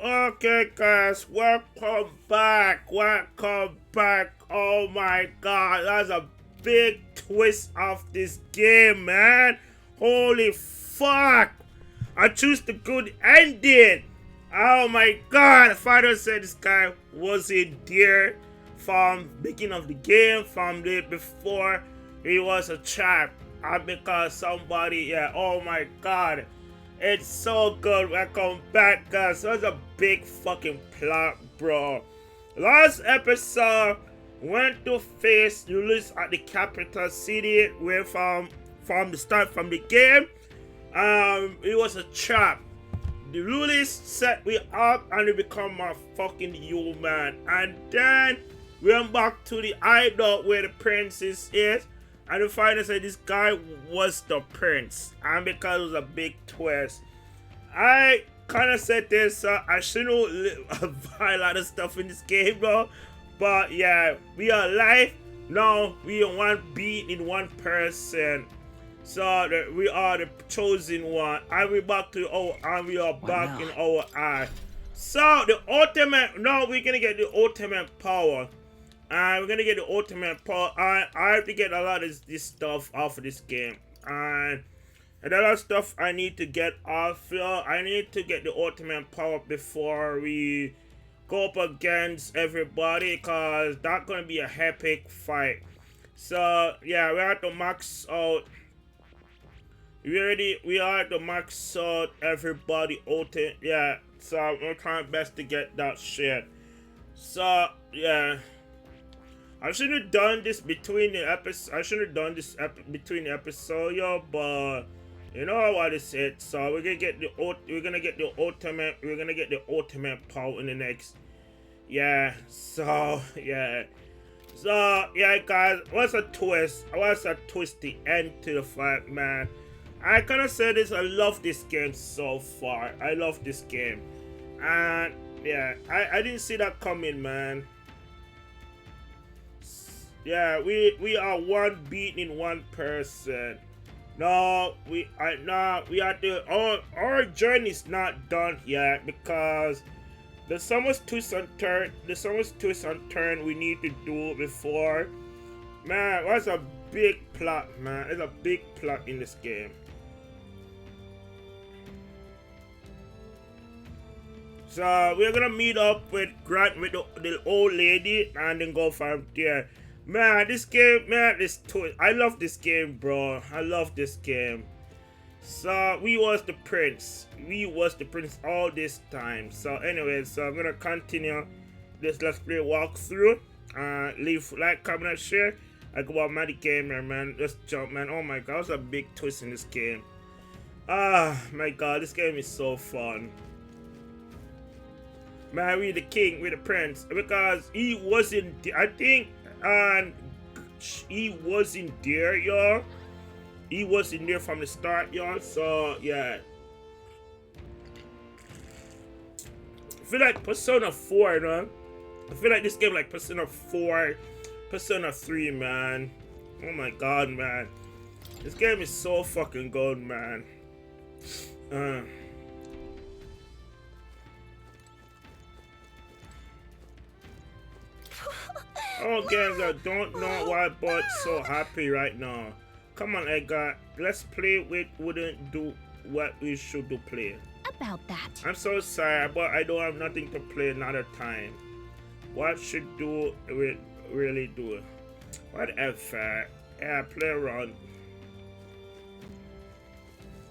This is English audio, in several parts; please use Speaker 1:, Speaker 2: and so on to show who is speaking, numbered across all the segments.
Speaker 1: Okay, guys, welcome back. Welcome back. Oh my god, that's a big twist of this game, man. Holy fuck. I choose the good ending. Oh my god, the father said this guy wasn't there from beginning of the game, from the before he was a trap. Because somebody, yeah, oh my god. It's so good. Welcome back, guys. That was a big fucking plot, bro. Last episode went to face Ulysses at the capital city where from the start from the game. It was a trap. The Ulysses set me up and we become a fucking human. And then we went back to the hideout where the princess is. And we find out that this guy was the prince. And because it was a big twist. I kind of said this, I shouldn't buy a lot of stuff in this game, bro. But yeah, we are alive. Now we are one being in one person. So we are the chosen one. And we back to we are back in our eye. So the ultimate, now we're gonna get the ultimate power. And we're gonna get the ultimate power. I have to get a lot of this stuff off of this game. And a lot of stuff I need to get off here. I need to get the ultimate power before we go up against everybody. Because that's gonna be a epic fight. So yeah, we have to max out. We are to max out everybody ultimate. Yeah, so I'm trying best to get that shit. So yeah. I should have done this between the episodes. I should have done this between the episode, yo. But you know what it said. So we're gonna get the ultimate. We're gonna get the ultimate power in the next. Yeah. So yeah. So yeah, guys. What's a twist? What's a twisty end to the fight, man? I kind of said this. I love this game so far. I love this game, and yeah, I didn't see that coming, man. Yeah, we are one being in one person. No, we have to. Our journey is not done yet because there's so much twists and turn. There's so much twists and turn we need to do before. Man, that's a big plot, man. There's a big plot in this game. So we're gonna meet up with Grant with the old lady and then go from there. Man, this game, man, I love this game, bro. I love this game. So, we was the prince. We was the prince all this time. So, anyway, so I'm gonna continue this Let's Play walkthrough. Leave, like, comment, and share. I go about Maddie Gamer, man. Let's jump, man. Oh my god, that was a big twist in this game. Ah, my god, this game is so fun. Man, we the king, we the prince. Because he wasn't, I think, and he wasn't there, y'all. He wasn't there from the start, y'all. So yeah, I feel like Persona 4, man. I feel like this game like Persona 4, Persona 3, man. Oh my god, man. This game is so fucking good, man. Oh, games, I don't know why but so happy right now. Come on, Edgar. Let's play with wouldn't do what we should do play.
Speaker 2: About that.
Speaker 1: I'm so sorry, but I don't have nothing to play another time. What should do we really do? Whatever. Yeah, play around.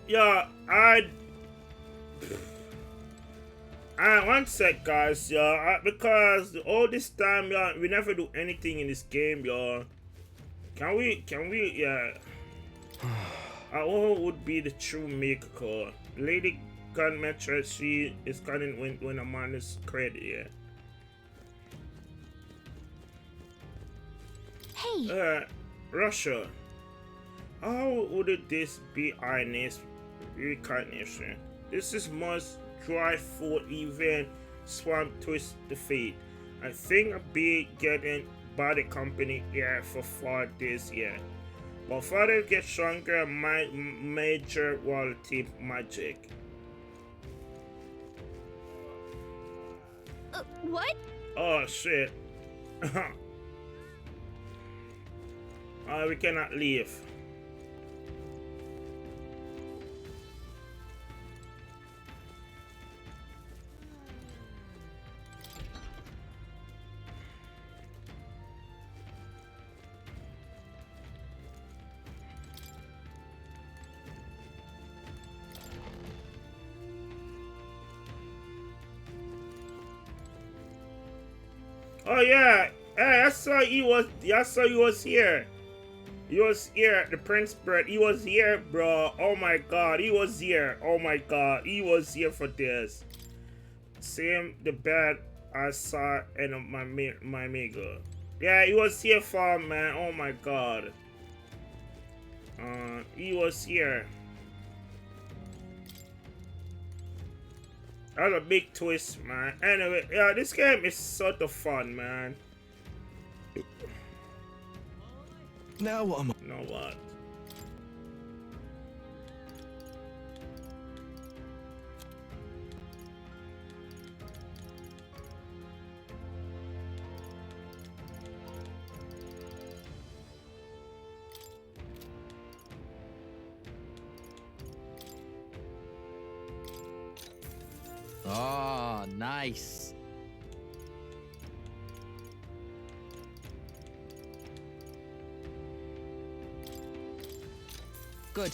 Speaker 1: Yeah, one sec, guys, y'all. Because all this time, y'all, we never do anything in this game, y'all. Can we, yeah. What would be the true maker? Lady Gunmetra, she is cutting when a man is credit, yeah.
Speaker 2: Hey.
Speaker 1: Russia. How would this be our next reincarnation? This is most dry food event swamp twist the fate. I think I'll be getting by the company here for 4 days yet. But further get stronger, my major quality magic.
Speaker 2: What?
Speaker 1: Oh shit. We cannot leave. Oh yeah, hey, I saw he was here. He was here, the Prince Bird. He was here, bro. Oh my god, he was here. Oh my god, he was here for this. Same the bed I saw in my mega. Yeah, he was here for, man. Oh my god. He was here. That was a big twist, man. Anyway, yeah, this game is sort of fun, man.
Speaker 3: Now what am I?
Speaker 1: You know what?
Speaker 3: Ah, nice. Good.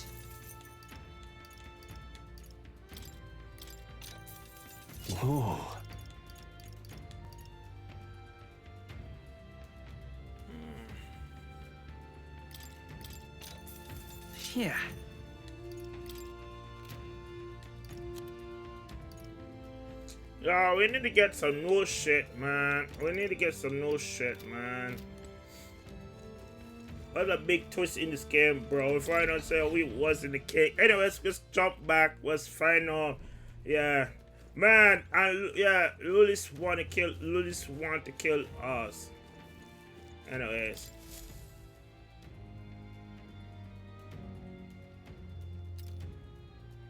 Speaker 3: Ooh. Yeah.
Speaker 1: Yo, we need to get some new shit, man. We need to get some new shit, man. What a big twist in this game, bro. If I don't say we was in the cake. Anyways, let's jump back. Let's find out. Yeah. Man, yeah, Lulis want to kill us. Anyways.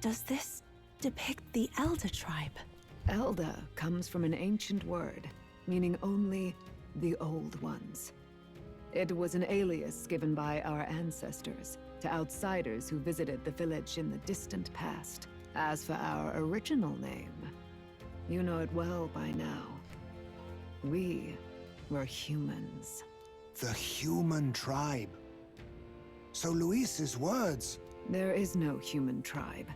Speaker 4: Does this depict the Elder tribe?
Speaker 5: Elder comes from an ancient word, meaning only the old ones. It was an alias given by our ancestors to outsiders who visited the village in the distant past. As for our original name, you know it well by now. We were humans.
Speaker 6: The human tribe. So Luis's words.
Speaker 5: There is no human tribe.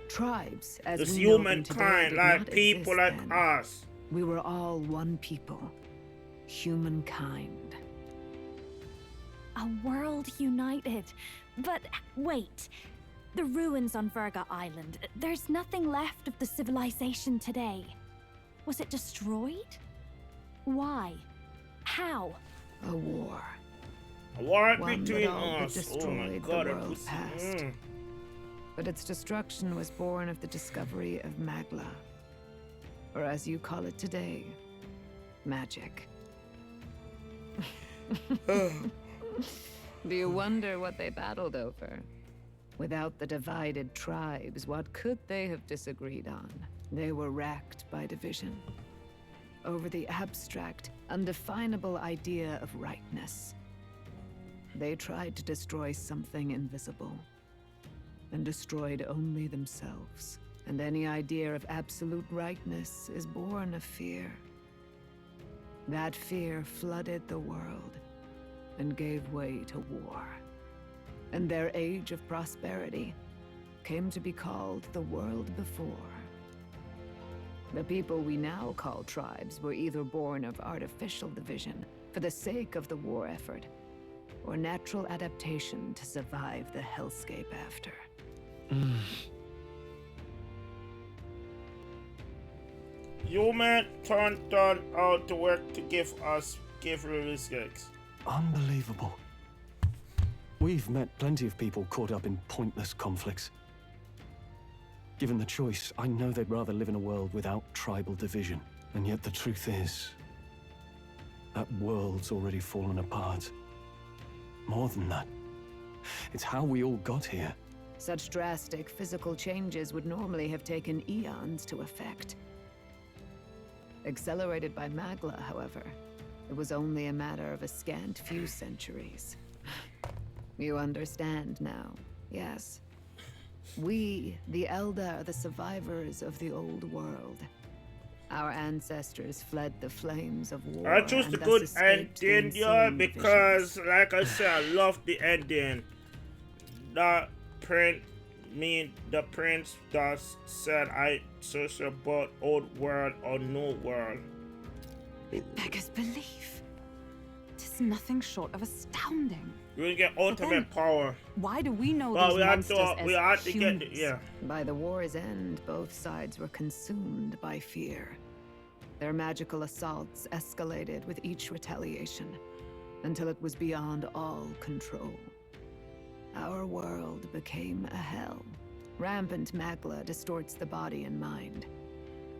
Speaker 5: Tribes, as
Speaker 1: It's
Speaker 5: we know them today,
Speaker 1: humankind,
Speaker 5: did
Speaker 1: like
Speaker 5: not
Speaker 1: people
Speaker 5: exist
Speaker 1: like
Speaker 5: then.
Speaker 1: us.
Speaker 5: We were all one people. Humankind.
Speaker 2: A world united. But wait. The ruins on Virga Island. There's nothing left of the civilization today. Was it destroyed? Why? How?
Speaker 5: A war.
Speaker 1: A war
Speaker 5: One
Speaker 1: between
Speaker 5: that all but
Speaker 1: us. Oh my
Speaker 5: destroyed
Speaker 1: god,
Speaker 5: the
Speaker 1: that
Speaker 5: world
Speaker 1: pussy.
Speaker 5: past. But its destruction was born of the discovery of Magla. Or as you call it today, magic. Do you wonder what they battled over? Without the divided tribes, what could they have disagreed on? They were racked by division. Over the abstract, undefinable idea of rightness. They tried to destroy something invisible, and destroyed only themselves. And any idea of absolute rightness is born of fear. That fear flooded the world, and gave way to war. And their age of prosperity came to be called the world before. The people we now call tribes were either born of artificial division for the sake of the war effort, or natural adaptation to survive the hellscape after.
Speaker 1: Human turned out to work to give respects.
Speaker 3: Unbelievable. We've met plenty of people caught up in pointless conflicts. Given the choice, I know they'd rather live in a world without tribal division. And yet the truth is, that world's already fallen apart. More than that, it's how we all got here.
Speaker 5: Such drastic physical changes would normally have taken eons to effect. Accelerated by Magla, however, it was only a matter of a scant few centuries. You understand now, yes? We, the Elder, are the survivors of the old world. Our ancestors fled the flames of war.
Speaker 1: I chose the good ending, yeah, because, like I said, I love the ending. The prince just said I search about old world or new world.
Speaker 7: It beggars belief. Tis nothing short of astounding.
Speaker 1: You will get ultimate power.
Speaker 7: Why do we know
Speaker 1: But
Speaker 7: those monsters
Speaker 1: we have to
Speaker 7: humans?
Speaker 1: get yeah.
Speaker 5: By the war's end, both sides were consumed by fear. Their magical assaults escalated with each retaliation, until it was beyond all control. Our world became a hell. Rampant Magla distorts the body and mind.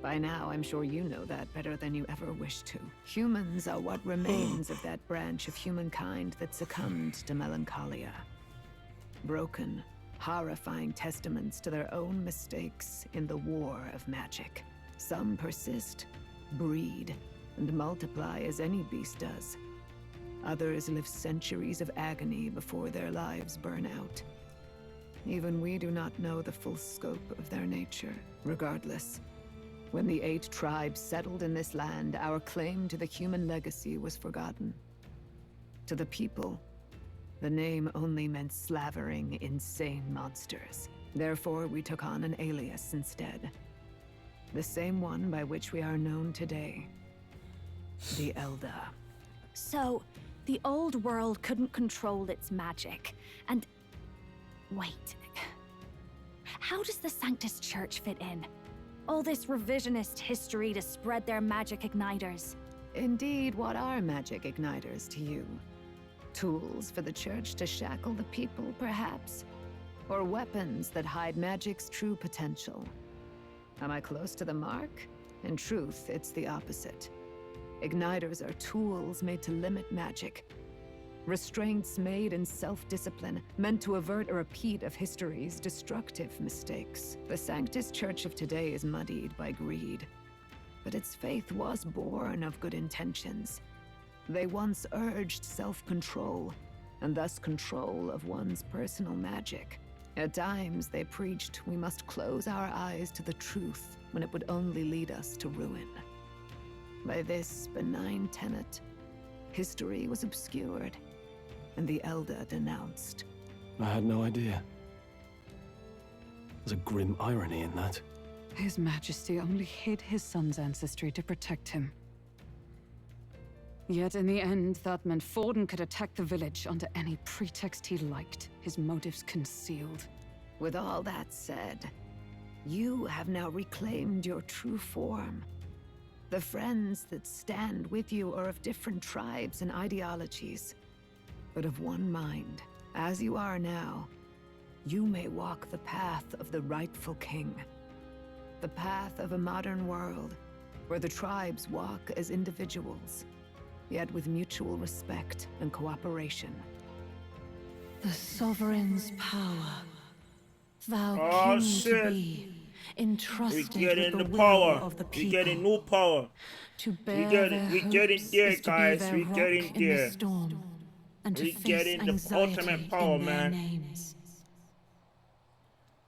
Speaker 5: By now, I'm sure you know that better than you ever wished to. Humans are what remains of that branch of humankind that succumbed to melancholia. Broken, horrifying testaments to their own mistakes in the war of magic. Some persist, breed, and multiply as any beast does. Others live centuries of agony before their lives burn out. Even we do not know the full scope of their nature. Regardless, when the 8 tribes settled in this land, our claim to the human legacy was forgotten. To the people, the name only meant slavering, insane monsters. Therefore, we took on an alias instead. The same one by which we are known today. The Elder.
Speaker 2: So, the old world couldn't control its magic, and... Wait. How does the Sanctus Church fit in? All this revisionist history to spread their magic igniters.
Speaker 5: Indeed, what are magic igniters to you? Tools for the Church to shackle the people, perhaps? Or weapons that hide magic's true potential? Am I close to the mark? In truth, it's the opposite. Igniters are tools made to limit magic. Restraints made in self-discipline, meant to avert a repeat of history's destructive mistakes. The Sanctus Church of today is muddied by greed. But its faith was born of good intentions. They once urged self-control, and thus control of one's personal magic. At times, they preached we must close our eyes to the truth when it would only lead us to ruin. By this benign tenet, history was obscured, and the Elder denounced.
Speaker 3: I had no idea. There's a grim irony in that.
Speaker 7: His Majesty only hid his son's ancestry to protect him. Yet in the end, that meant Forden could attack the village under any pretext he liked, his motives concealed.
Speaker 5: With all that said, you have now reclaimed your true form. The friends that stand with you are of different tribes and ideologies, but of one mind. As you are now, you may walk the path of the rightful king. The path of a modern world, where the tribes walk as individuals, yet with mutual respect and cooperation.
Speaker 4: The sovereign's power. Thou
Speaker 1: Oh,
Speaker 4: king
Speaker 1: shit.
Speaker 4: to be,
Speaker 1: We
Speaker 4: entrusted
Speaker 1: getting
Speaker 4: with
Speaker 1: the
Speaker 4: the
Speaker 1: power.
Speaker 4: will of the
Speaker 1: We
Speaker 4: people.
Speaker 1: getting new power.
Speaker 4: To bear
Speaker 1: We getting
Speaker 4: their
Speaker 1: there,
Speaker 4: hopes is to be
Speaker 1: guys.
Speaker 4: their
Speaker 1: We
Speaker 4: rock
Speaker 1: getting
Speaker 4: in the
Speaker 1: there.
Speaker 4: storm, and to
Speaker 1: We
Speaker 4: face
Speaker 1: getting the
Speaker 4: anxiety
Speaker 1: ultimate power,
Speaker 4: in their
Speaker 1: man.
Speaker 4: names.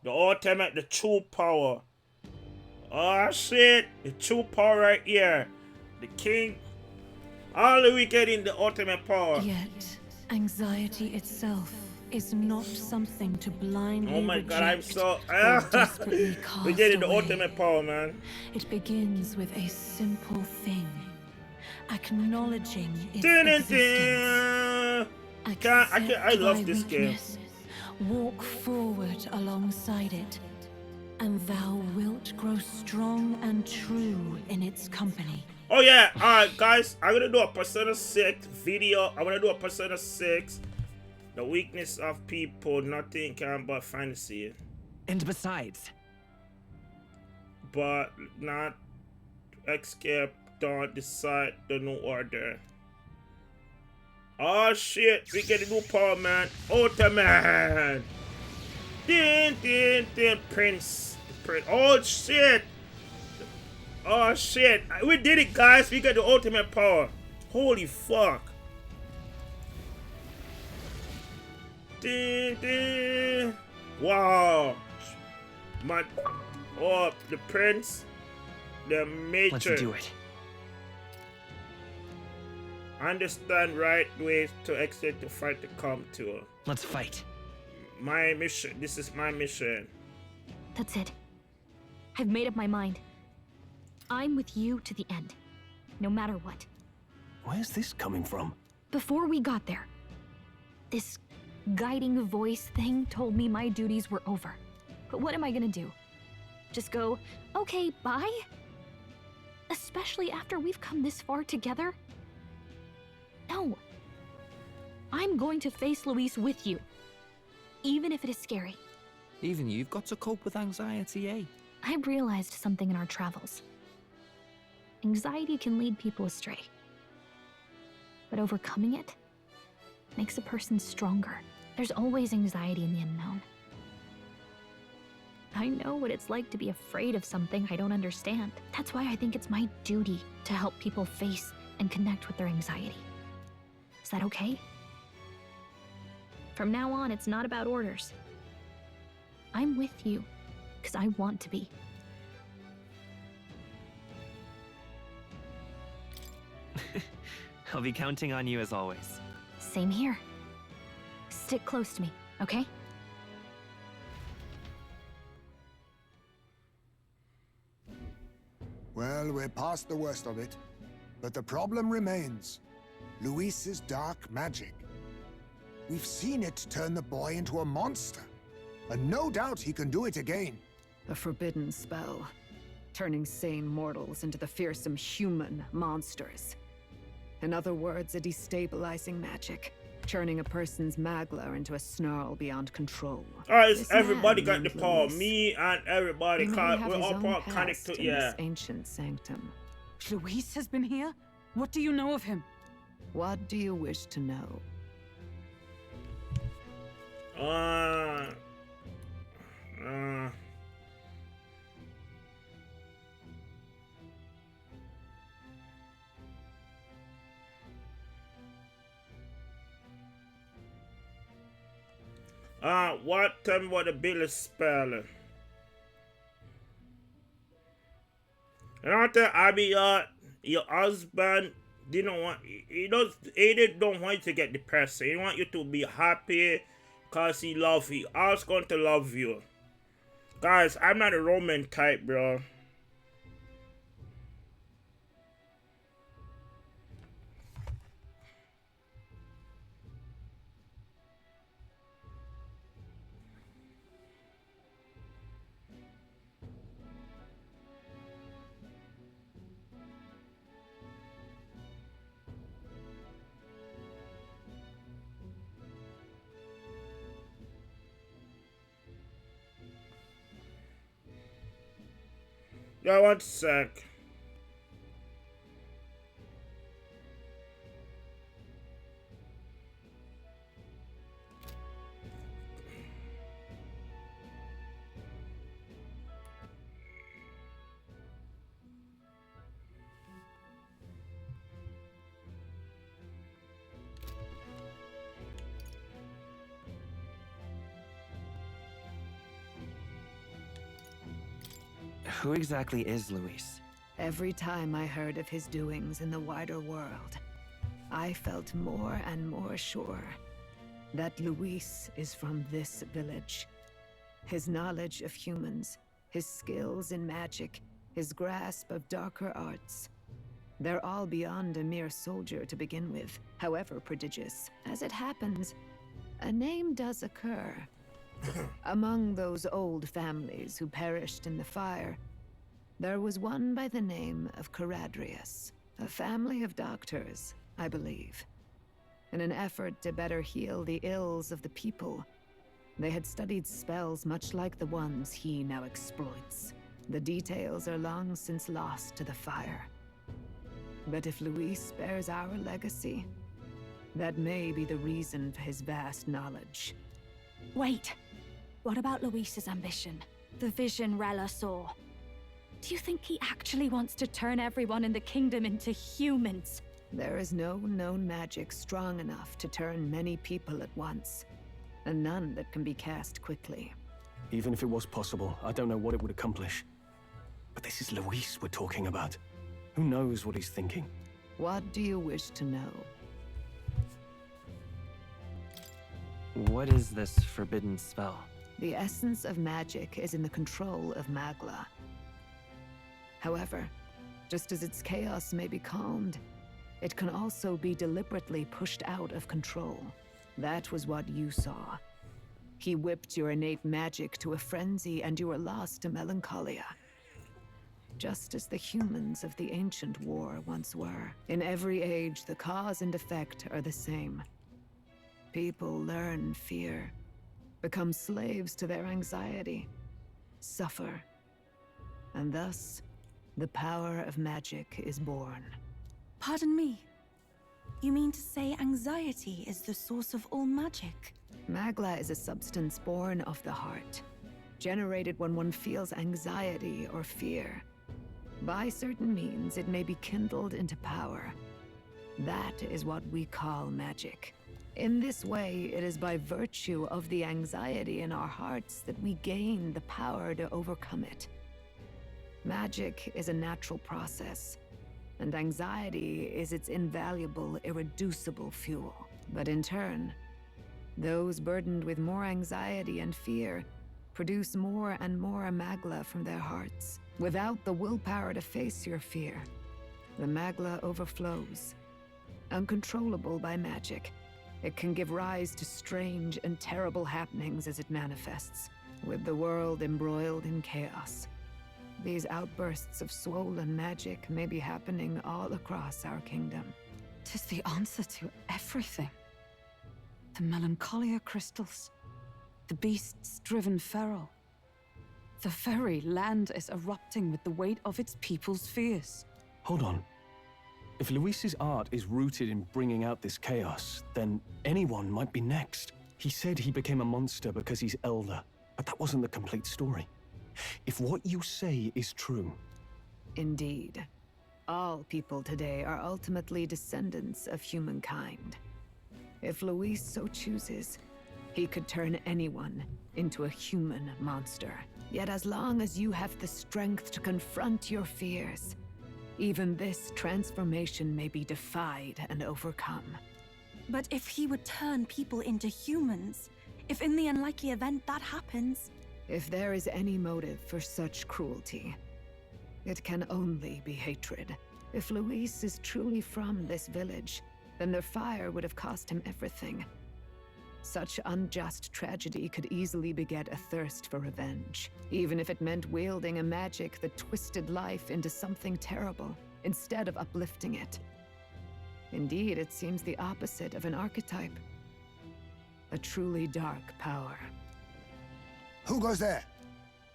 Speaker 1: The ultimate, the true power. Oh shit, the true power right here. The king. All we getting the ultimate power.
Speaker 4: Yet, anxiety itself is not something to blindly
Speaker 1: Oh my god, I'm
Speaker 4: reject
Speaker 1: so.
Speaker 4: or desperately
Speaker 1: we
Speaker 4: cast
Speaker 1: getting the
Speaker 4: away.
Speaker 1: ultimate power, man.
Speaker 4: It begins with a simple thing, acknowledging its
Speaker 1: Dun, dun,
Speaker 4: existence.
Speaker 1: dun. I love
Speaker 4: Accept
Speaker 1: this
Speaker 4: thy
Speaker 1: game.
Speaker 4: weakness, walk forward alongside it, and thou wilt grow strong and true in its company.
Speaker 1: Oh yeah, alright guys, I'm gonna do a Persona 6 video. I'm gonna do a Persona 6. The weakness of people, nothing can but fantasy.
Speaker 8: And besides,
Speaker 1: But not escape, don't decide the new order. Oh shit, we get a new power, man. Ultraman. Din, Prince. Oh shit. Oh shit, we did it, guys. We got the ultimate power. Holy fuck. Wow. Man. Oh, the prince. The major.
Speaker 8: Let's do it.
Speaker 1: Understand right way to exit to fight the come to.
Speaker 8: Let's fight.
Speaker 1: My mission. This is my mission.
Speaker 2: That's it. I've made up my mind. I'm with you to the end, no matter what.
Speaker 3: Where's this coming from?
Speaker 2: Before we got there, this guiding voice thing told me my duties were over. But what am I gonna do? Just go, okay, bye? Especially after we've come this far together? No. I'm going to face Luis with you, even if it is scary.
Speaker 9: Even you've got to cope with anxiety, eh?
Speaker 2: I realized something in our travels. Anxiety can lead people astray. But overcoming it makes a person stronger. There's always anxiety in the unknown. I know what it's like to be afraid of something I don't understand. That's why I think it's my duty to help people face and connect with their anxiety. Is that okay? From now on, it's not about orders. I'm with you, because I want to be.
Speaker 8: I'll be counting on you as always.
Speaker 2: Same here. Stick close to me, okay?
Speaker 6: Well, we're past the worst of it. But the problem remains. Luis's dark magic. We've seen it turn the boy into a monster. And no doubt he can do it again.
Speaker 5: A forbidden spell, turning sane mortals into the fearsome human monsters. In other words, a destabilizing magic, turning a person's magla into a snarl beyond control.
Speaker 1: Alright,
Speaker 5: This
Speaker 1: everybody
Speaker 5: man
Speaker 1: got the
Speaker 5: named
Speaker 1: power.
Speaker 5: Luis.
Speaker 1: Me and everybody,
Speaker 5: He may
Speaker 1: cause
Speaker 5: have
Speaker 1: we're
Speaker 5: his
Speaker 1: all
Speaker 5: own
Speaker 1: part
Speaker 5: past
Speaker 1: connected.
Speaker 5: in
Speaker 1: Yeah.
Speaker 5: this ancient sanctum.
Speaker 7: Luis has been here? What do you know of him?
Speaker 5: What do you wish to know?
Speaker 1: What tell me what the bill is spelling? And after Abby, your husband didn't want, he don't want you to get depressed. He want you to be happy because he loves you. He's going to love you. Guys, I'm not a Roman type, bro. Yeah, 1 sec.
Speaker 8: Who exactly is Luis?
Speaker 5: Every time I heard of his doings in the wider world, I felt more and more sure that Luis is from this village. His knowledge of humans, his skills in magic, his grasp of darker arts, they're all beyond a mere soldier to begin with, however prodigious. As it happens, a name does occur. Among those old families who perished in the fire, there was one by the name of Caradrius, a family of doctors, I believe. In an effort to better heal the ills of the people, they had studied spells much like the ones he now exploits. The details are long since lost to the fire. But if Luis bears our legacy, that may be the reason for his vast knowledge.
Speaker 2: Wait. What about Luis's ambition? The vision Rella saw. Do you think he actually wants to turn everyone in the kingdom into humans?
Speaker 5: There is no known magic strong enough to turn many people at once, and none that can be cast quickly.
Speaker 3: Even if it was possible, I don't know what it would accomplish. But this is Luis we're talking about. Who knows what he's thinking?
Speaker 5: What do you wish to know?
Speaker 8: What is this forbidden spell?
Speaker 5: The essence of magic is in the control of Magla. However, just as its chaos may be calmed, it can also be deliberately pushed out of control. That was what you saw. He whipped your innate magic to a frenzy, and you were lost to melancholia. Just as the humans of the ancient war once were. In every age, the cause and effect are the same. People learn fear, become slaves to their anxiety, suffer, and thus, the power of magic is born.
Speaker 10: Pardon me. You mean to say anxiety is the source of all magic?
Speaker 5: Magla is a substance born of the heart, generated when one feels anxiety or fear. By certain means, it may be kindled into power. That is what we call magic. In this way, it is by virtue of the anxiety in our hearts that we gain the power to overcome it. Magic is a natural process, and anxiety is its invaluable, irreducible fuel. But in turn, those burdened with more anxiety and fear produce more and more Magla from their hearts. Without the willpower to face your fear, the Magla overflows. Uncontrollable by magic, it can give rise to strange and terrible happenings as it manifests, with the world embroiled in chaos. These outbursts of swollen magic may be happening all across our kingdom.
Speaker 7: 'Tis the answer to everything. The melancholia crystals, the beasts driven feral. The very land is erupting with the weight of its people's fears.
Speaker 3: Hold on. If Luis's art is rooted in bringing out this chaos, then anyone might be next. He said he became a monster because he's elder, but that wasn't the complete story. If what you say is true...
Speaker 5: Indeed. All people today are ultimately descendants of humankind. If Luis so chooses, he could turn anyone into a human monster. Yet as long as you have the strength to confront your fears, even this transformation may be defied and overcome.
Speaker 10: But if he would turn people into humans, if in the unlikely event that happens...
Speaker 5: If there is any motive for such cruelty, it can only be hatred. If Luis is truly from this village, then their fire would have cost him everything. Such unjust tragedy could easily beget a thirst for revenge, even if it meant wielding a magic that twisted life into something terrible, instead of uplifting it. Indeed, it seems the opposite of an archetype. A truly dark power.
Speaker 6: Who goes there?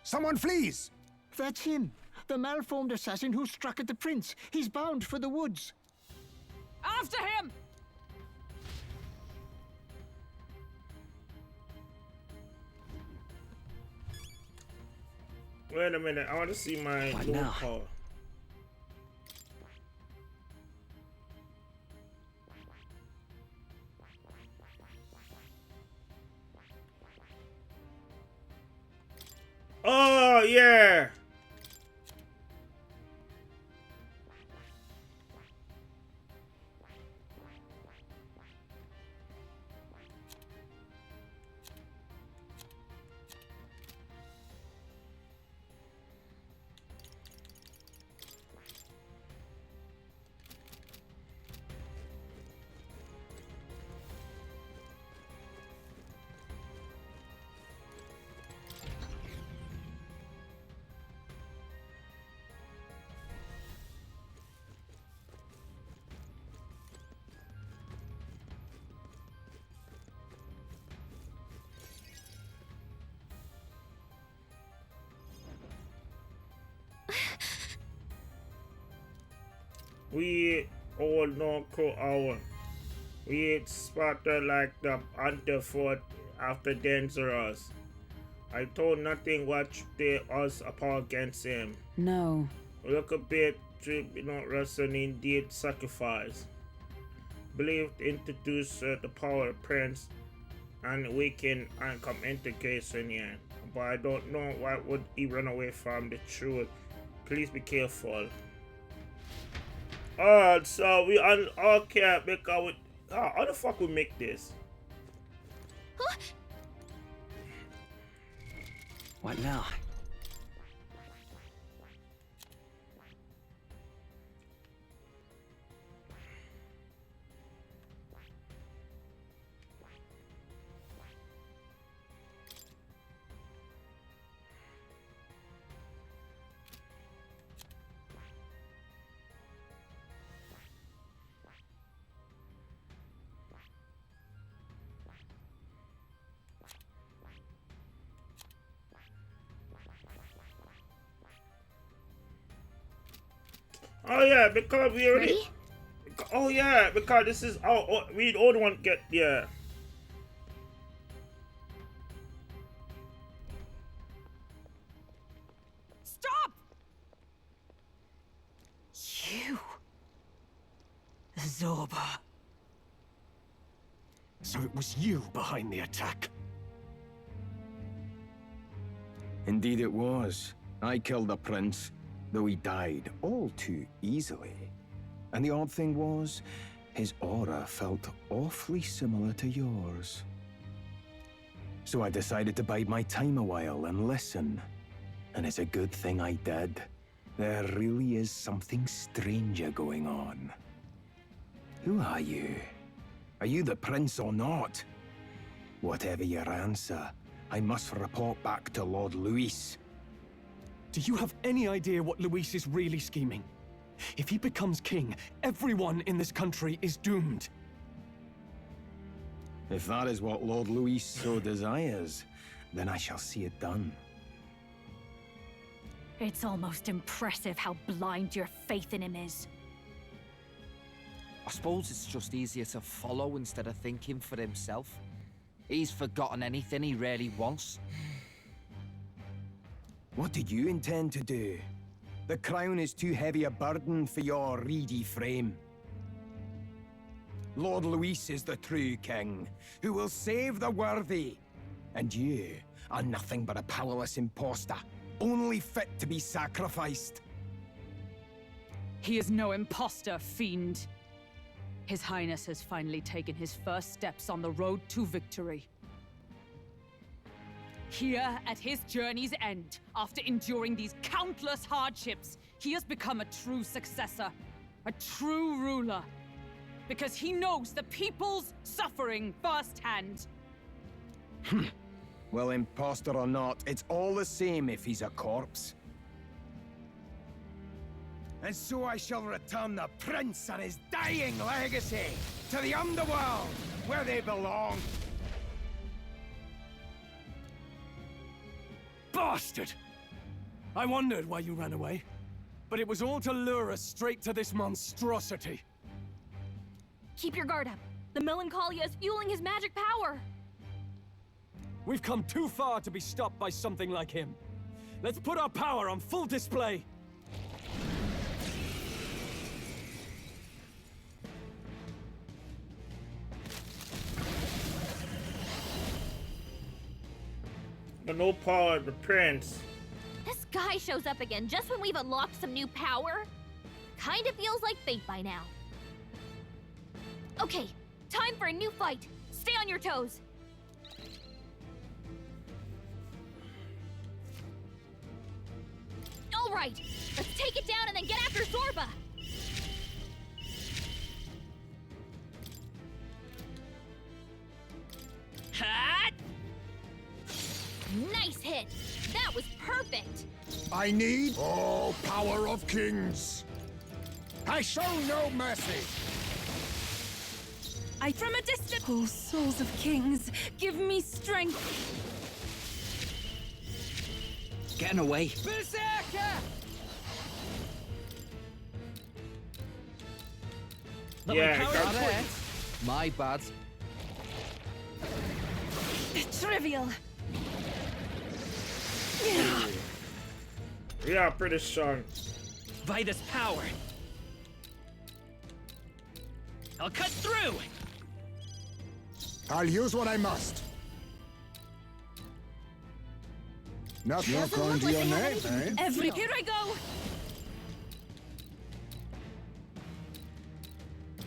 Speaker 6: Someone flees!
Speaker 11: That's him. The malformed assassin who struck at the prince. He's bound for the woods.
Speaker 7: After him!
Speaker 1: Wait a minute, I want to see my
Speaker 8: What
Speaker 1: new
Speaker 8: now?
Speaker 1: call. Oh yeah. We all know Crow Hour. We spotted like the underfoot after Dangerous. I told nothing what they us upon against him.
Speaker 7: No.
Speaker 1: Look a bit, not wrestling indeed sacrifice. Believed introduce the power of Prince and weaken and come integration yet. But I don't know why would he run away from the truth. Please be careful. Alright, so we okay because we, how the fuck we make this?
Speaker 2: Huh?
Speaker 8: What now?
Speaker 1: Oh yeah, because we already.
Speaker 2: Ready?
Speaker 1: Oh yeah, because this is we all want get yeah.
Speaker 7: Stop! You. Zorba.
Speaker 3: So it was you behind the attack?
Speaker 9: Indeed it was. I killed the prince, though he died all too easily. And the odd thing was, his aura felt awfully similar to yours. So I decided to bide my time a while and listen. And it's a good thing I did. There really is something stranger going on. Who are you? Are you the prince or not? Whatever your answer, I must report back to Lord Luis.
Speaker 3: Do you have any idea what Luis is really scheming? If he becomes king, everyone in this country is doomed.
Speaker 9: If that is what Lord Luis so desires, then I shall see it done.
Speaker 2: It's almost impressive how blind your faith in him is.
Speaker 12: I suppose it's just easier to follow instead of thinking for himself. He's forgotten anything he really wants.
Speaker 9: What do you intend to do? The crown is too heavy a burden for your reedy frame. Lord Luis is the true king, who will save the worthy. And you are nothing but a powerless imposter, only fit to be sacrificed.
Speaker 7: He is no imposter, fiend. His Highness has finally taken his first steps on the road to victory. Here, at his journey's end, after enduring these countless hardships, he has become a true successor, a true ruler. Because he knows the people's suffering firsthand.
Speaker 9: Well, imposter or not, it's all the same if he's a corpse. And so I shall return the prince and his dying legacy to the underworld, where they belong.
Speaker 3: Bastard! I wondered why you ran away, but it was all to lure us straight to this monstrosity.
Speaker 2: Keep your guard up. The Melancholia is fueling his magic power.
Speaker 3: We've come too far to be stopped by something like him. Let's put our power on full display.
Speaker 1: The no power of the prince.
Speaker 2: This guy shows up again just when we've unlocked some new power. Kinda feels like fate by now. Okay, time for a new fight. Stay on your toes. All right, let's take it down and then get after Zorba. Hot! Nice hit. That was perfect.
Speaker 6: I need all power of kings. I show no mercy.
Speaker 10: From a distance. Oh, souls of kings, give me strength.
Speaker 12: Getting away.
Speaker 7: Berserker!
Speaker 1: Yeah,
Speaker 12: Got it. My bad.
Speaker 10: Trivial.
Speaker 1: We are pretty strong.
Speaker 8: By this power, I'll cut through!
Speaker 6: I'll use what I must. Not more calling to your name, eh?
Speaker 10: Here I go!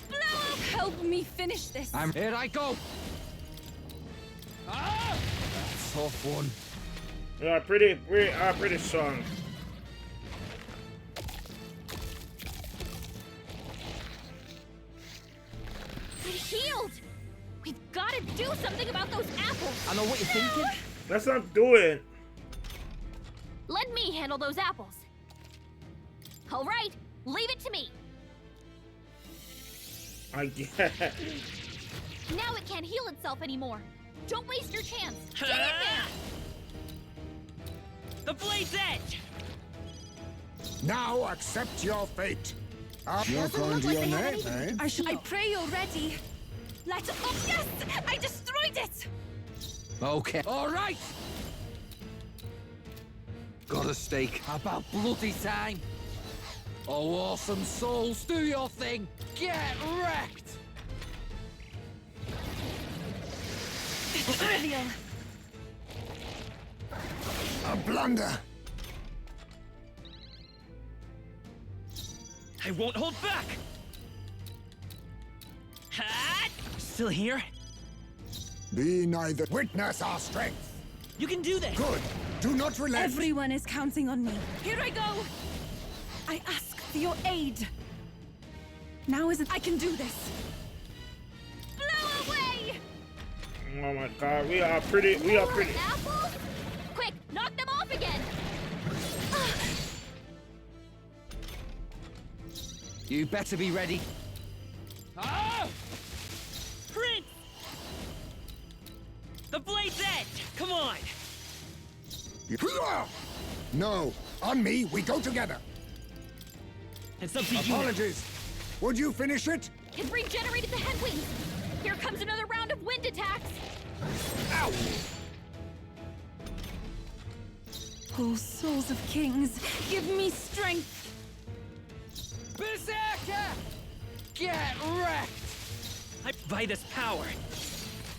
Speaker 10: Blow! Help me finish this.
Speaker 12: Here I go! Ah! Tough one.
Speaker 1: We are pretty strong.
Speaker 2: We're healed! We've got to do something about those apples!
Speaker 12: I know what you're thinking.
Speaker 1: Let's not do it.
Speaker 2: Let me handle those apples. All right, leave it to me.
Speaker 1: I guess.
Speaker 2: Now it can't heal itself anymore. Don't waste your chance. Get in there!
Speaker 8: The blade's edge!
Speaker 6: Now accept your fate. You're calling to your name, eh?
Speaker 10: I pray you're ready. Oh, yes! I destroyed it!
Speaker 12: Okay. All right. Got a stake. About bloody time. Oh, awesome souls, do your thing. Get wrecked.
Speaker 10: Trivial.
Speaker 6: A blunder.
Speaker 8: I won't hold back! Ha! Still here?
Speaker 6: Be neither. Witness our strength.
Speaker 8: You can do this!
Speaker 6: Good. Do not relent.
Speaker 10: Everyone is counting on me. Here I go. I ask for your aid. Now is it? I can do this. Blow away!
Speaker 1: Oh my god, we are pretty.
Speaker 2: Apples? Quick, knock them off again!
Speaker 12: You better be ready.
Speaker 8: Ah! Prince! The blade's edge! Come on!
Speaker 6: No, on me, we go together.
Speaker 8: It's up to you.
Speaker 6: Apologies. Would you finish it?
Speaker 2: It regenerated the headwinds! Here comes another round of wind attacks!
Speaker 6: Ow!
Speaker 10: Oh, souls of kings, give me strength!
Speaker 12: Berserker! Get wrecked!
Speaker 8: By this power,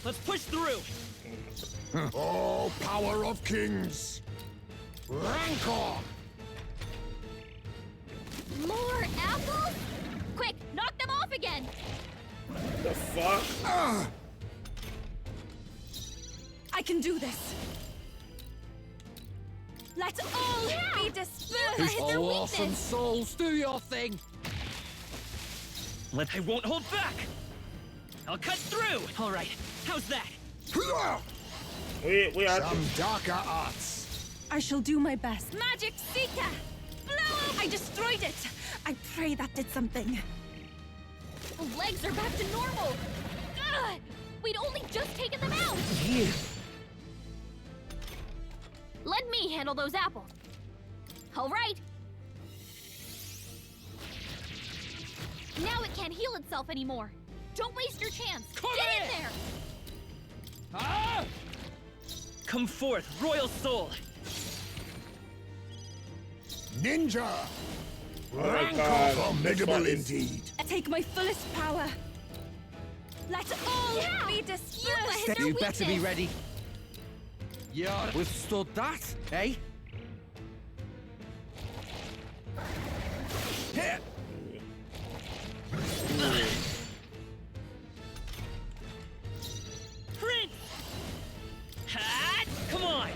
Speaker 8: let's push through!
Speaker 6: Oh, power of kings! Rancor!
Speaker 2: More apples? Quick, knock them off again!
Speaker 1: The fuck?
Speaker 10: I can do this. Let all be dispersed.
Speaker 12: Oh, awesome souls, do your thing.
Speaker 8: I won't hold back! I'll cut through! All right, how's that?
Speaker 1: We are
Speaker 6: some darker arts.
Speaker 10: I shall do my best. Magic Seeker! Blow! I destroyed it! I pray that did something.
Speaker 2: The legs are back to normal! Ugh! We'd only just taken them out!
Speaker 8: Yeah.
Speaker 2: Let me handle those apples. All right. Now it can't heal itself anymore. Don't waste your chance.
Speaker 8: Come
Speaker 2: Get in there!
Speaker 12: Ah!
Speaker 8: Come forth, royal soul!
Speaker 6: Ninja!
Speaker 1: my
Speaker 6: Rancor
Speaker 1: God,
Speaker 6: formidable
Speaker 1: this one is-
Speaker 6: indeed.
Speaker 10: I take my fullest power. Let all be dispersed.
Speaker 12: You better be ready. You withstood that, eh?
Speaker 6: Here.
Speaker 8: Prince! Ha! Come on!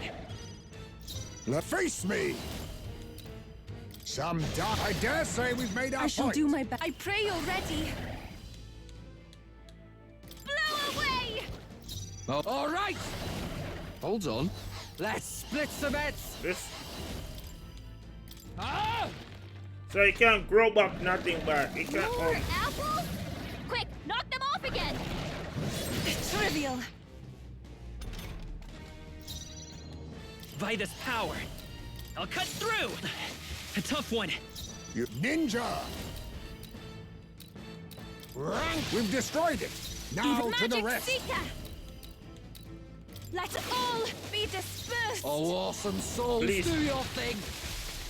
Speaker 6: Face me! Some dark. I dare say we've made our
Speaker 10: I shall
Speaker 6: point.
Speaker 10: do my best. I pray you're ready. Blow away!
Speaker 12: Oh, all right. Hold on. Let's split some heads.
Speaker 1: This.
Speaker 12: Ah!
Speaker 1: So he can't grow back nothing back. He can't.
Speaker 2: More apples? Quick, knock them off again!
Speaker 10: Trivial.
Speaker 8: By this power, I'll cut through! A tough one.
Speaker 6: You ninja! Rank! We've destroyed it. Now to the
Speaker 10: Magic
Speaker 6: rest.
Speaker 10: Seeker! Let all be dispersed.
Speaker 12: Oh, awesome souls,
Speaker 1: Please.
Speaker 12: do your thing!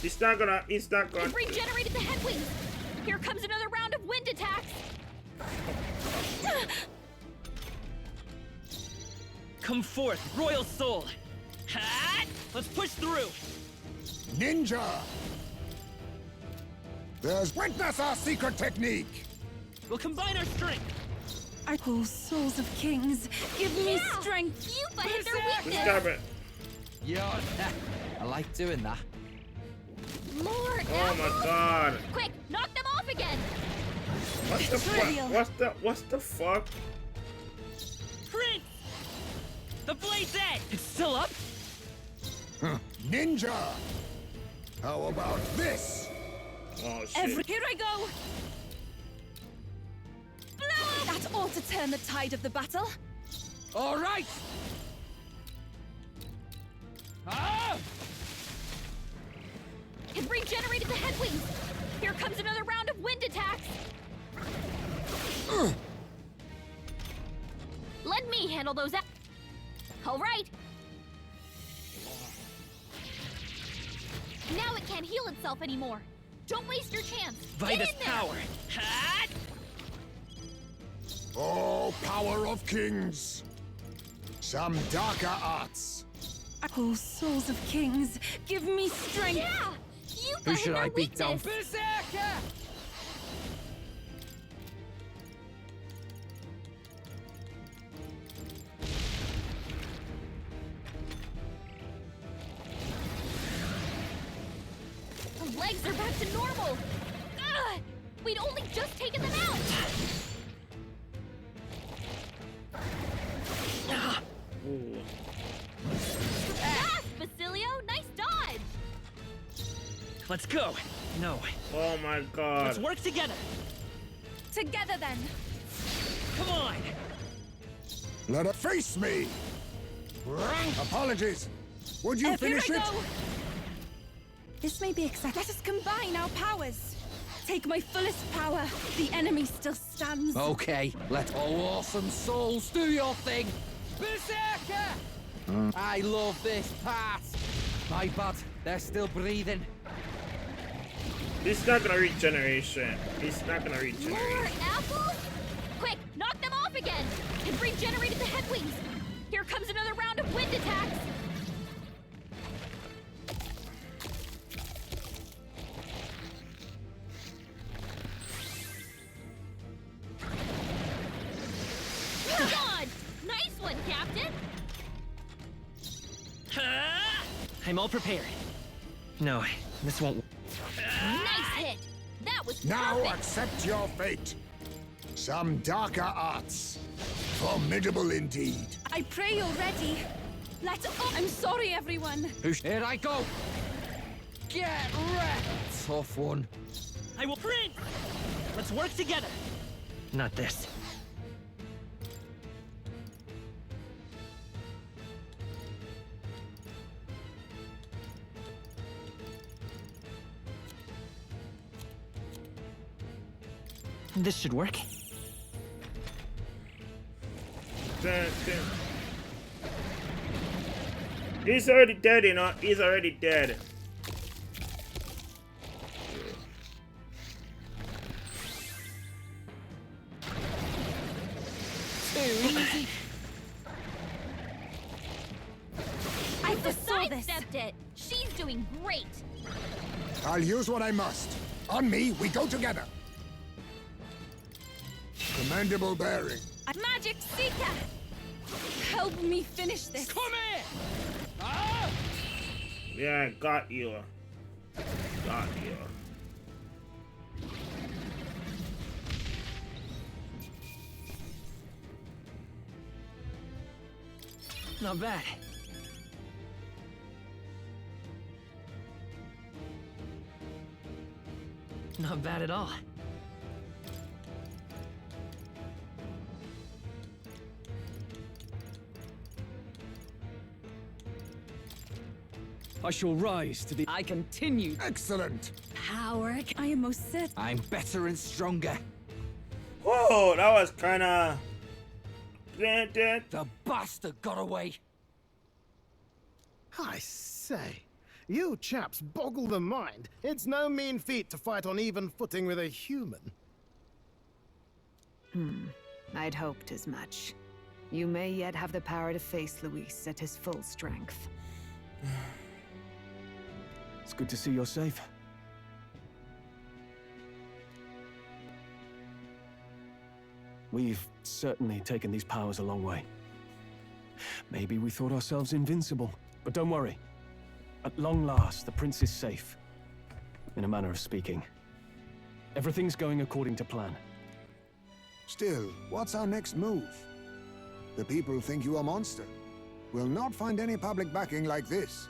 Speaker 1: It's not gonna.
Speaker 2: It regenerated the headwings. Here comes another round of wind attacks.
Speaker 8: Come forth, royal soul. Ha! Let's push through.
Speaker 6: Ninja! There's witness our secret technique!
Speaker 8: We'll combine our strength.
Speaker 10: Oh, souls of kings, give me
Speaker 2: Yeah!
Speaker 10: strength.
Speaker 2: You hit their weakness.
Speaker 1: Stop it.
Speaker 12: Yeah, I like doing that.
Speaker 2: More
Speaker 1: Oh my
Speaker 2: apples?
Speaker 1: god.
Speaker 2: Quick, knock them off again.
Speaker 1: What the
Speaker 10: Trivial.
Speaker 1: fuck? What's the fuck?
Speaker 8: Prince! The blade's edge! It's still up?
Speaker 6: Ninja! How about this?
Speaker 1: Oh shit.
Speaker 10: Here I go. Blow! That ought to turn the tide of the battle.
Speaker 12: All right! Ah!
Speaker 2: It regenerated the headwings. Here comes another round of wind attacks. Let me handle those. All right. Now it can't heal itself anymore. Don't waste your chance. Get
Speaker 8: Vitus
Speaker 2: in there.
Speaker 8: power. Ha!
Speaker 6: Oh, power of kings! Some darker arts.
Speaker 10: Oh, souls of kings, give me strength.
Speaker 2: Yeah. You
Speaker 12: Who should I beat down?
Speaker 2: weakness.
Speaker 12: Berserker!
Speaker 2: The legs are back to normal. Ugh, we'd only just taken them out.
Speaker 1: Ooh.
Speaker 2: Fast, Basilio. Nice dodge.
Speaker 8: Let's go. No.
Speaker 1: Oh my god.
Speaker 8: Let's work together.
Speaker 10: Together then.
Speaker 8: Come on.
Speaker 6: Let her face me! Apologies. Would you finish
Speaker 10: Here
Speaker 6: it?
Speaker 10: I go. This may be accepted. Let us combine our powers. Take my fullest power. The enemy still stands.
Speaker 12: Okay, let all awesome souls do your thing. Berserker! I love this part. My bad, they're still breathing.
Speaker 1: It's not gonna regeneration. It's not gonna
Speaker 2: More
Speaker 1: regenerate.
Speaker 2: apples? Quick, knock them off again. It regenerated the headwings. Here comes another round of wind attacks. God! Nice one, Captain!
Speaker 8: Ha! I'm all prepared. No, this won't.
Speaker 2: Nice hit! That was
Speaker 6: Now
Speaker 2: perfect!
Speaker 6: accept your fate. Some darker arts. Formidable indeed.
Speaker 10: I pray you're ready. I'm sorry, everyone.
Speaker 12: Here I go. Get wrecked. Tough one.
Speaker 8: I will print. Let's work together. Not this. This should work.
Speaker 1: Dun, dun. He's already dead, you know. He's already dead.
Speaker 12: Too easy.
Speaker 2: I
Speaker 10: foresaw this.
Speaker 2: sidestepped it! She's doing great!
Speaker 6: I'll use what I must. On me, we go together. Commendable bearing.
Speaker 10: Magic Seeker! Help me finish this.
Speaker 12: Come here. Ah!
Speaker 1: Yeah, got you. Got you.
Speaker 8: Not bad. Not bad at all.
Speaker 3: I shall rise to the...
Speaker 7: I continue.
Speaker 6: Excellent.
Speaker 10: Power. I am most certain.
Speaker 12: I'm better and stronger.
Speaker 1: Whoa, that was kind of. Dun, dun.
Speaker 12: The bastard got away.
Speaker 13: I say, you chaps boggle the mind. It's no mean feat to fight on even footing with a human.
Speaker 5: I'd hoped as much. You may yet have the power to face Luis at his full strength.
Speaker 3: It's good to see you're safe. We've certainly taken these powers a long way. Maybe we thought ourselves invincible, but don't worry. At long last, the prince is safe. In a manner of speaking. Everything's going according to plan.
Speaker 6: Still, what's our next move? The people think you a monster. We'll not find any public backing like this.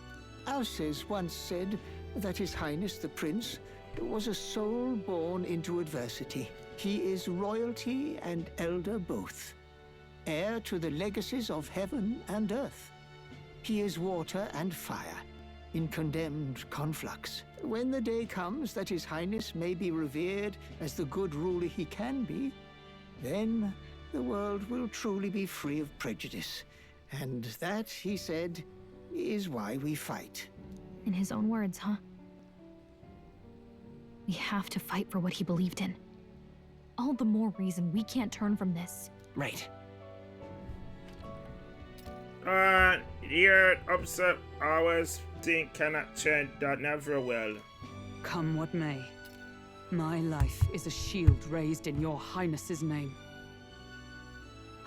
Speaker 11: Alces once said that His Highness the Prince was a soul born into adversity. He is royalty and elder both, heir to the legacies of heaven and earth. He is water and fire, in condemned conflux. When the day comes that His Highness may be revered as the good ruler he can be, then the world will truly be free of prejudice. And that, he said, is why we fight.
Speaker 2: In his own words, huh? We have to fight for what he believed in. All the more reason we can't turn from this.
Speaker 8: Right.
Speaker 1: You're upset. I always think cannot change that never will.
Speaker 7: Come what may. My life is a shield raised in your highness's name.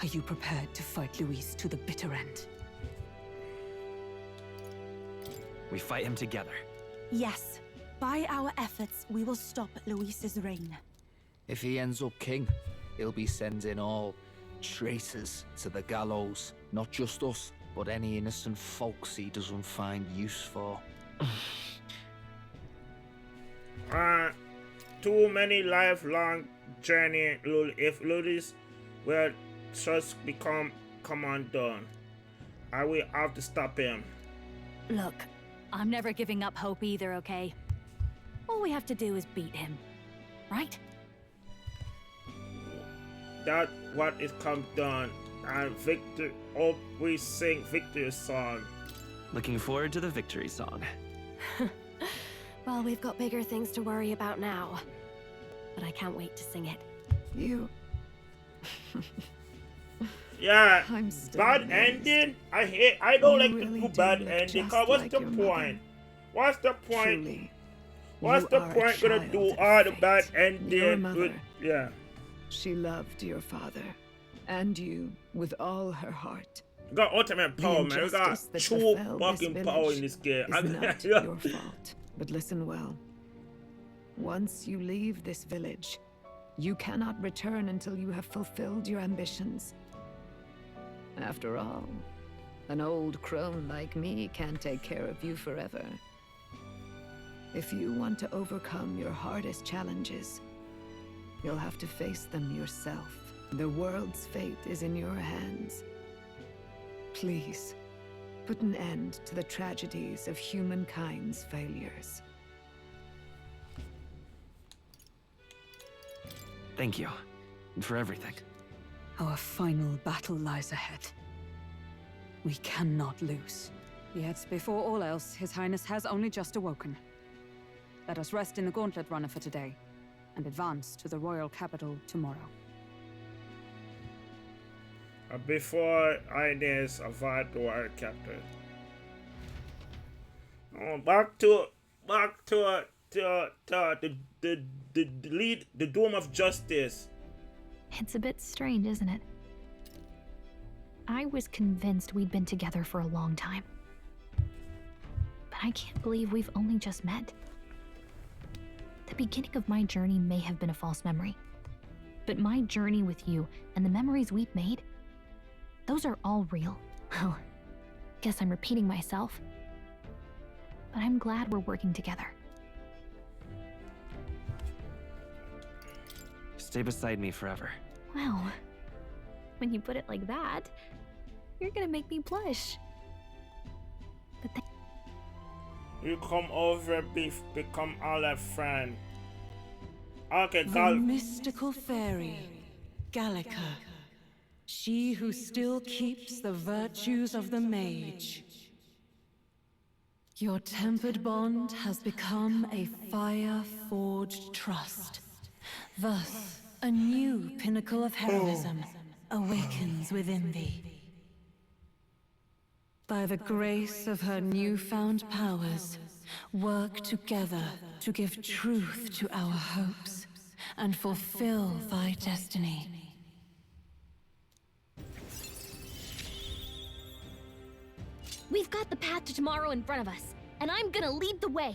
Speaker 7: Are you prepared to fight Luis to the bitter end?
Speaker 8: We fight him together.
Speaker 10: Yes. By our efforts, we will stop Luis's reign.
Speaker 12: If he ends up king, he'll be sending all traitors to the gallows. Not just us, but any innocent folks he doesn't find use for.
Speaker 1: Too many lifelong journey. If Luis will just become commandant, I will have to stop him.
Speaker 2: Look, I'm never giving up hope either, okay? All we have to do is beat him, right?
Speaker 1: That's what is come done. And victor, we sing victory song.
Speaker 8: Looking forward to the victory song.
Speaker 2: Well, we've got bigger things to worry about now. But I can't wait to sing it.
Speaker 5: You...
Speaker 1: Yeah,
Speaker 5: I'm still
Speaker 1: bad
Speaker 5: amazed.
Speaker 1: ending? I don't like
Speaker 5: You
Speaker 1: to
Speaker 5: really
Speaker 1: do
Speaker 5: do
Speaker 1: bad
Speaker 5: look
Speaker 1: ending,
Speaker 5: just
Speaker 1: cause what's
Speaker 5: like
Speaker 1: the
Speaker 5: your
Speaker 1: point?
Speaker 5: mother.
Speaker 1: What's the point?
Speaker 5: Truly,
Speaker 1: What's
Speaker 5: you
Speaker 1: the
Speaker 5: are a
Speaker 1: point gonna
Speaker 5: child
Speaker 1: do
Speaker 5: of
Speaker 1: all the
Speaker 5: fate.
Speaker 1: bad
Speaker 5: Your
Speaker 1: ending
Speaker 5: mother.
Speaker 1: with, yeah.
Speaker 5: She loved your father, and you, with all her heart.
Speaker 1: We got ultimate
Speaker 5: The
Speaker 1: power, man. We got
Speaker 5: injustice that
Speaker 1: true
Speaker 5: befell
Speaker 1: fucking
Speaker 5: this
Speaker 1: power
Speaker 5: village
Speaker 1: in this game.
Speaker 5: is not
Speaker 1: Yeah.
Speaker 5: your fault. But listen well. Once you leave this village, you cannot return until you have fulfilled your ambitions. After all, an old crone like me can't take care of you forever. If you want to overcome your hardest challenges, you'll have to face them yourself. The world's fate is in your hands. Please, put an end to the tragedies of humankind's failures.
Speaker 8: Thank you. And for everything.
Speaker 7: Our final battle lies ahead. We cannot lose. Yet, before all else, His Highness has only just awoken. Let us rest in the gauntlet runner for today, and advance to the royal capital tomorrow.
Speaker 1: Before Ines avoid the war captain. Oh, back to the lead, the Dome of Justice.
Speaker 2: It's a bit strange, isn't it? I was convinced we'd been together for a long time. But I can't believe we've only just met. The beginning of my journey may have been a false memory. But my journey with you and the memories we've made, those are all real. Well, guess I'm repeating myself. But I'm glad we're working together.
Speaker 8: Stay beside me forever.
Speaker 2: Well, when you put it like that, you're gonna make me blush. But
Speaker 1: You come over, become our friend. Okay,
Speaker 4: The
Speaker 1: Gal.
Speaker 4: mystical fairy, Gallica. She who still keeps the virtues of the mage. Your tempered bond has become a fire-forged trust. Thus, a new pinnacle of heroism awakens within thee. By the grace of her newfound powers, work together to give truth to our hopes and fulfill thy destiny.
Speaker 2: We've got the path to tomorrow in front of us, and I'm gonna lead the way.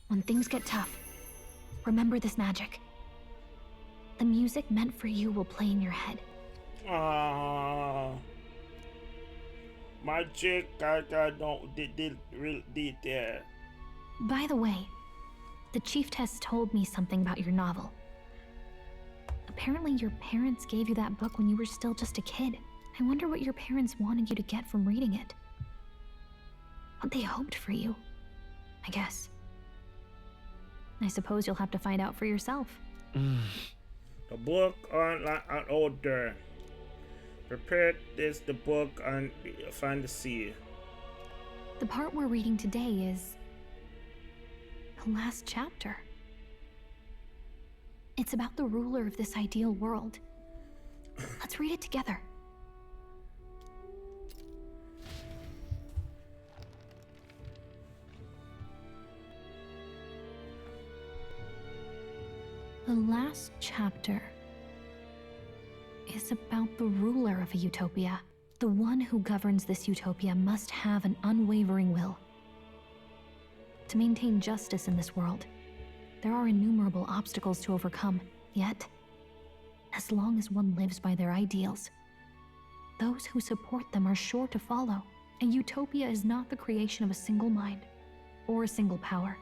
Speaker 2: When things get tough, remember this magic. The music meant for you will play in your head.
Speaker 1: Magic, I don't did real detail.
Speaker 2: By the way, the Chieftess told me something about your novel. Apparently your parents gave you that book when you were still just a kid. I wonder what your parents wanted you to get from reading it. What they hoped for you, I guess. I suppose you'll have to find out for yourself.
Speaker 1: The book on an order. Prepare this the book on fantasy.
Speaker 2: The part we're reading today is the last chapter. It's about the ruler of this ideal world. Let's read it together. The last chapter is about the ruler of a utopia. The one who governs this utopia must have an unwavering will. To maintain justice in this world, there are innumerable obstacles to overcome. Yet, as long as one lives by their ideals, those who support them are sure to follow. A utopia is not the creation of a single mind or a single power.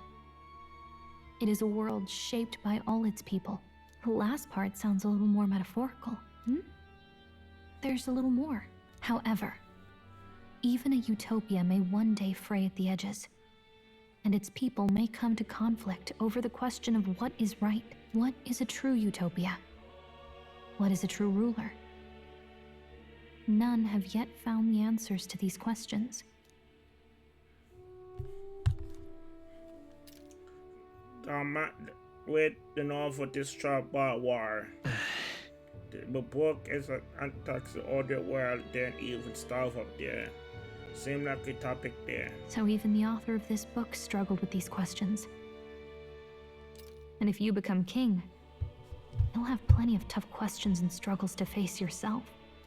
Speaker 2: It is a world shaped by all its people. The last part sounds a little more metaphorical, There's a little more. However, even a utopia may one day fray at the edges, and its people may come to conflict over the question of what is right. What is a true utopia? What is a true ruler? None have yet found the answers to these questions.
Speaker 1: With the novel Distraught War. The book is an attacks the other world, then even stuff up there. Seems like a topic there.
Speaker 2: So even the author of this book struggled with these questions. And if you become king, you'll have plenty of tough questions and struggles to face yourself.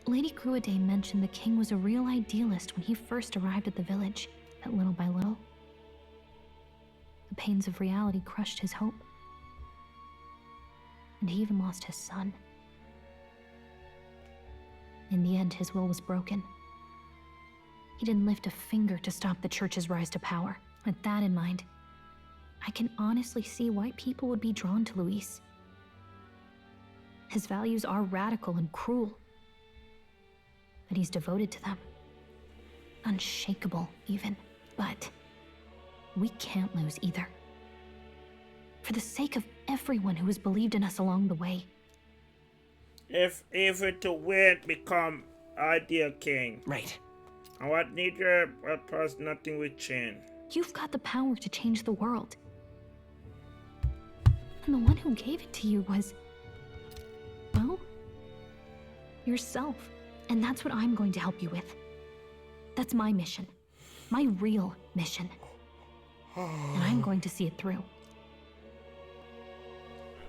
Speaker 2: Lady Gruaday mentioned the king was a real idealist when he first arrived at the village, but little by little, the pains of reality crushed his hope. And he even lost his son. In the end, his will was broken. He didn't lift a finger to stop the church's rise to power. With that in mind, I can honestly see why people would be drawn to Luis. His values are radical and cruel, but he's devoted to them. Unshakable, even. But we can't lose either. For the sake of everyone who has believed in us along the way.
Speaker 1: If ever to win, become ideal king.
Speaker 8: Right.
Speaker 1: And what neither purpose, nothing will change.
Speaker 2: You've got the power to change the world. And the one who gave it to you was, well, yourself. And that's what I'm going to help you with. That's my mission. My real mission. And I'm going to see it through.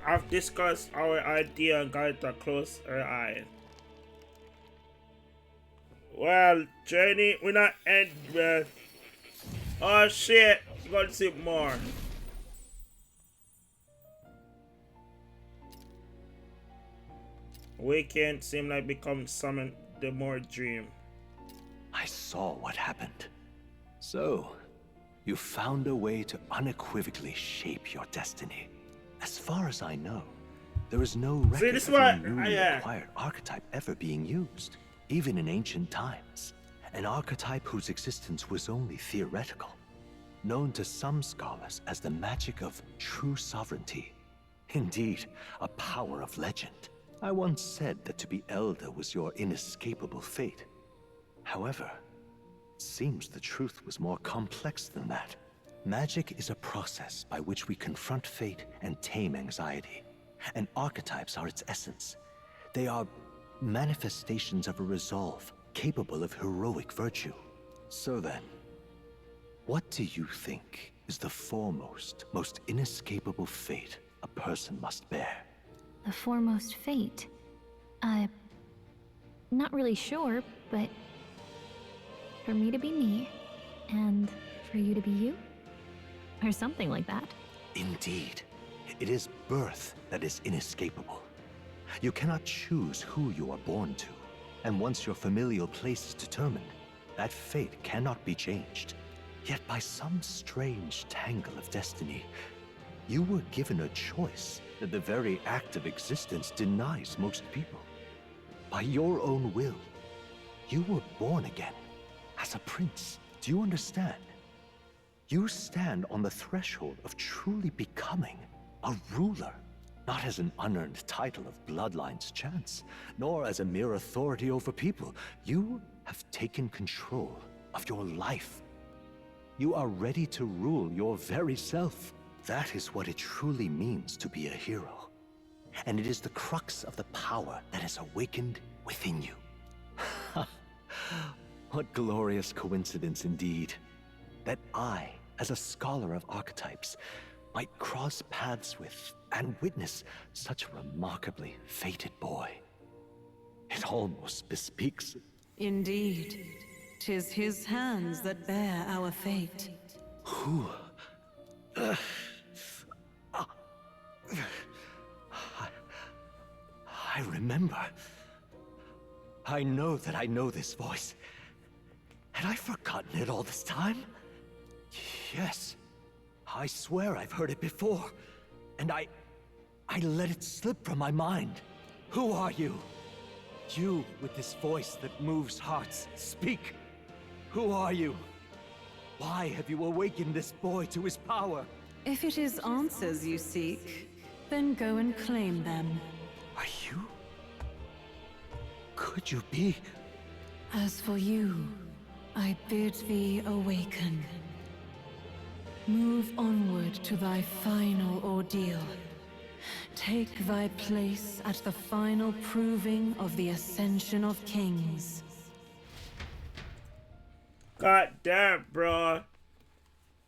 Speaker 1: I've discussed our idea and got a closer eye. Well, journey, we're not end well. Oh shit, we gotta see more. Weekend seem like become summoned the more dream.
Speaker 14: I saw what happened. So, you found a way to unequivocally shape your destiny. As far as I know, there is no record of a newly acquired archetype ever being used, even in ancient times. An archetype whose existence was only theoretical. known to some scholars as the magic of true sovereignty. Indeed, a power of legend. I once said that to be Elder was your inescapable fate. However, it seems the truth was more complex than that. Magic is a process by which we confront fate and tame anxiety. And archetypes are its essence. They are manifestations of a resolve capable of heroic virtue. So then, what do you think is the foremost, most inescapable fate a person must bear?
Speaker 2: The foremost fate? Not really sure, but for me to be me, and for you to be you? Or something like that.
Speaker 14: Indeed. It is birth that is inescapable. You cannot choose who you are born to, and once your familial place is determined, that fate cannot be changed. Yet by some strange tangle of destiny, you were given a choice that the very act of existence denies most people. By your own will, you were born again as a prince. Do you understand? You stand on the threshold of truly becoming a ruler, not as an unearned title of bloodline's chance, nor as a mere authority over people. You have taken control of your life. You are ready to rule your very self. That is what it truly means to be a hero. And it is the crux of the power that is awakened within you. What glorious coincidence indeed, that I, as a scholar of archetypes, might cross paths with and witness such a remarkably fated boy. It almost bespeaks...
Speaker 4: Indeed, 'tis his hands that bear our fate.
Speaker 14: Who? I remember. I know that I know this voice. Had I forgotten it all this time? Yes. I swear I've heard it before. And I let it slip from my mind. Who are you? You with this voice that moves hearts. Speak. Who are you? Why have you awakened this boy to his power?
Speaker 4: If it is answers you seek, then go and claim them.
Speaker 14: Are you? Could you be?
Speaker 4: As for you, I bid thee awaken. Move onward to thy final ordeal. Take thy place at the final proving of the Ascension of Kings.
Speaker 1: God damn, bro.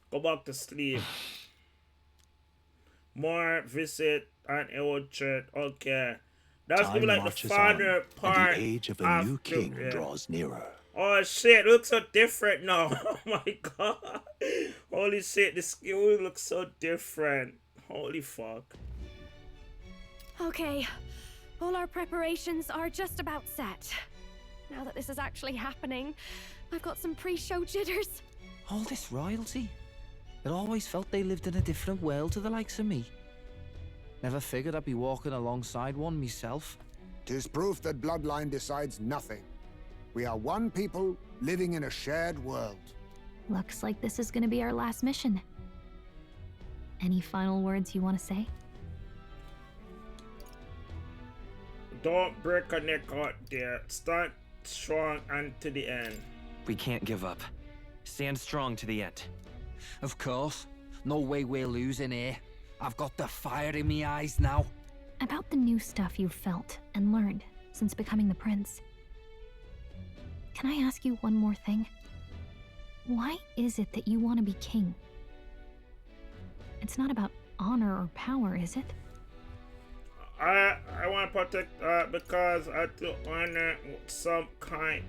Speaker 1: Go back to sleep. More visit and orchard. Okay. That's gonna be like the final part.
Speaker 14: And the age of a new king draws nearer.
Speaker 1: Oh shit, it looks so different now. Oh my god. Holy shit, the skill looks so different. Holy fuck.
Speaker 2: Okay, all our preparations are just about set. Now that this is actually happening, I've got some pre-show jitters.
Speaker 12: All this royalty? It always felt they lived in a different world to the likes of me. Never figured I'd be walking alongside one myself.
Speaker 6: 'Tis proof that bloodline decides nothing. We are one people living in a shared world.
Speaker 2: Looks like this is gonna be our last mission. Any final words you want to say?
Speaker 1: Don't break a neck out there. Stand strong and to the end.
Speaker 8: We can't give up. Stand strong to the end.
Speaker 12: Of course. No way we're losing here. I've got the fire in me eyes now.
Speaker 2: About the new stuff you've felt and learned since becoming the prince. Can I ask you one more thing? Why is it that you want to be king? It's not about honor or power, is it?
Speaker 1: I want to protect because I do honor some kind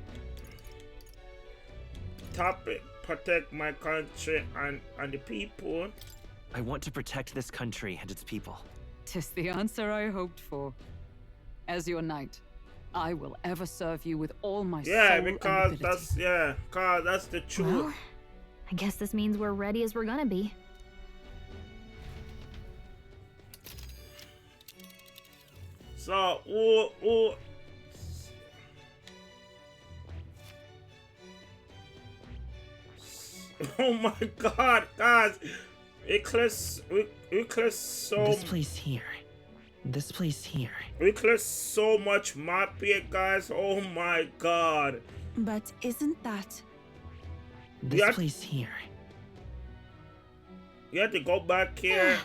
Speaker 1: topic. Protect my country and the people.
Speaker 8: I want to protect this country and its people.
Speaker 7: 'Tis the answer I hoped for. As your knight, I will ever serve you with all my soul and
Speaker 1: because
Speaker 7: ability.
Speaker 1: that's the truth.
Speaker 2: Well, I guess this means we're ready as we're gonna be.
Speaker 1: So, Oh my god, guys. We clear so...
Speaker 15: This place here. This place here.
Speaker 1: We clear so much map here, guys. Oh my god.
Speaker 10: But isn't that...
Speaker 15: This place here.
Speaker 1: You have to go back here.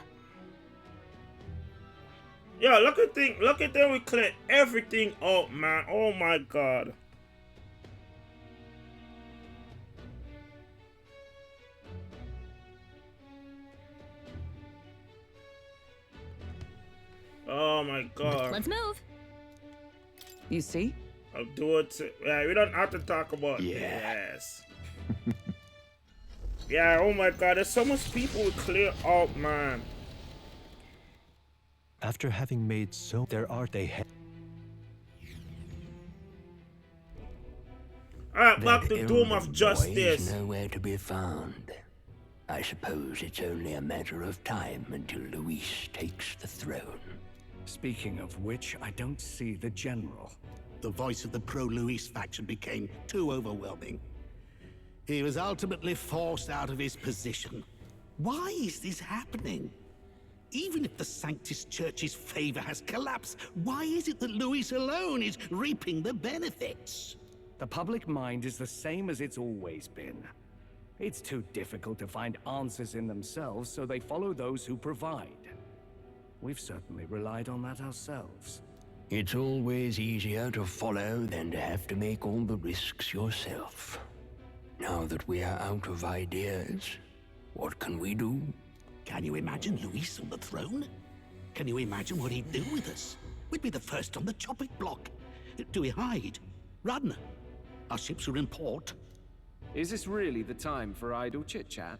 Speaker 1: Yo, look at them. We clear everything up, man. Oh my god. Oh my god.
Speaker 2: Let's move.
Speaker 7: You see?
Speaker 1: I'll do it. Yeah, we don't have to talk about yes. Yeah, oh my god, there's so much people we clear up, man.
Speaker 14: After having made so, there are they.
Speaker 1: Alright, back to Doom of Justice.
Speaker 16: Is nowhere to be found. I suppose it's only a matter of time until Luis takes the throne.
Speaker 17: Speaking of which, I don't see the general. The voice of the pro-Luis faction became too overwhelming. He was ultimately forced out of his position. Why is this happening? Even if the Sanctus Church's favor has collapsed, why is it that Luis alone is reaping the benefits?
Speaker 18: The public mind is the same as it's always been. It's too difficult to find answers in themselves, so they follow those who provide. We've certainly relied on that ourselves.
Speaker 16: It's always easier to follow than to have to make all the risks yourself. Now that we are out of ideas, what can we do?
Speaker 17: Can you imagine Luis on the throne? Can you imagine what he'd do with us? We'd be the first on the chopping block. Do we hide? Run? Our ships are in port.
Speaker 19: Is this really the time for idle chit-chat?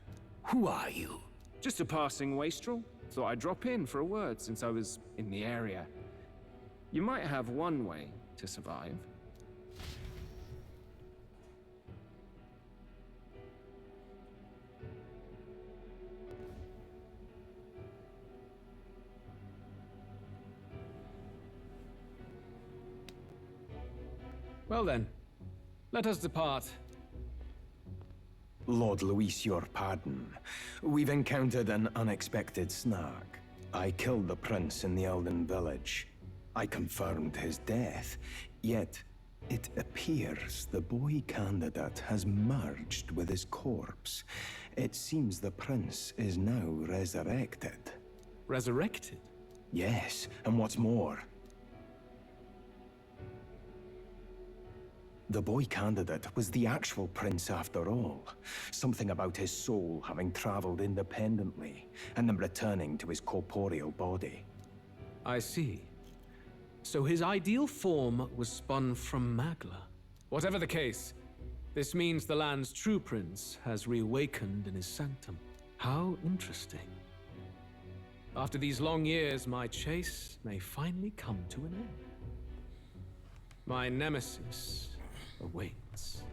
Speaker 16: Who are you?
Speaker 19: Just a passing wastrel. Thought I'd drop in for a word since I was in the area. You might have one way to survive. Well then, let us depart.
Speaker 9: Lord Luis, your pardon. We've encountered an unexpected snag. I killed the prince in the Elden village. I confirmed his death, yet it appears the boy candidate has merged with his corpse. It seems the prince is now resurrected.
Speaker 19: Resurrected?
Speaker 9: Yes, and what's more, the boy candidate was the actual prince after all. Something about his soul having traveled independently, and then returning to his corporeal body.
Speaker 19: I see. So his ideal form was spun from Magla. Whatever the case, this means the land's true prince has reawakened in his sanctum. How interesting. After these long years, my chase may finally come to an end. My nemesis awaits.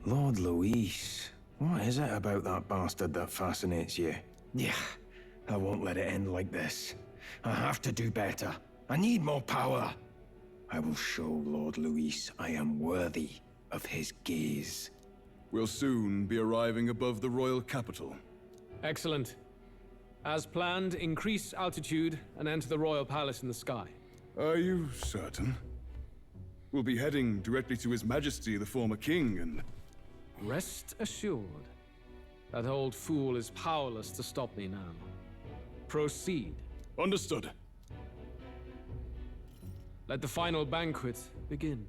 Speaker 9: Lord Luis, what is it about that bastard that fascinates you? Yeah, I won't let it end like this. I have to do better. I need more power. I will show Lord Luis I am worthy of his gaze.
Speaker 20: We'll soon be arriving above the royal capital.
Speaker 19: Excellent. As planned, increase altitude and enter the royal palace in the sky.
Speaker 20: Are you certain? We'll be heading directly to His Majesty, the former king, and...
Speaker 19: Rest assured, that old fool is powerless to stop me now. Proceed.
Speaker 20: Understood.
Speaker 19: Let the final banquet begin.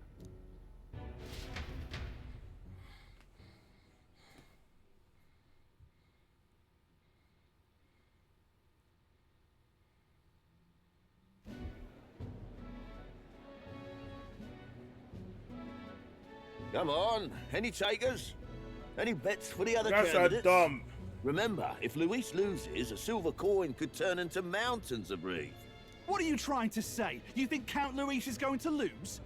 Speaker 21: Come on, any takers? Any bets for the other
Speaker 1: That's
Speaker 21: candidates?
Speaker 1: dumb.
Speaker 21: Remember, if Luis loses, a silver coin could turn into mountains of Reef.
Speaker 22: What are you trying to say? You think Count Luis is going to lose?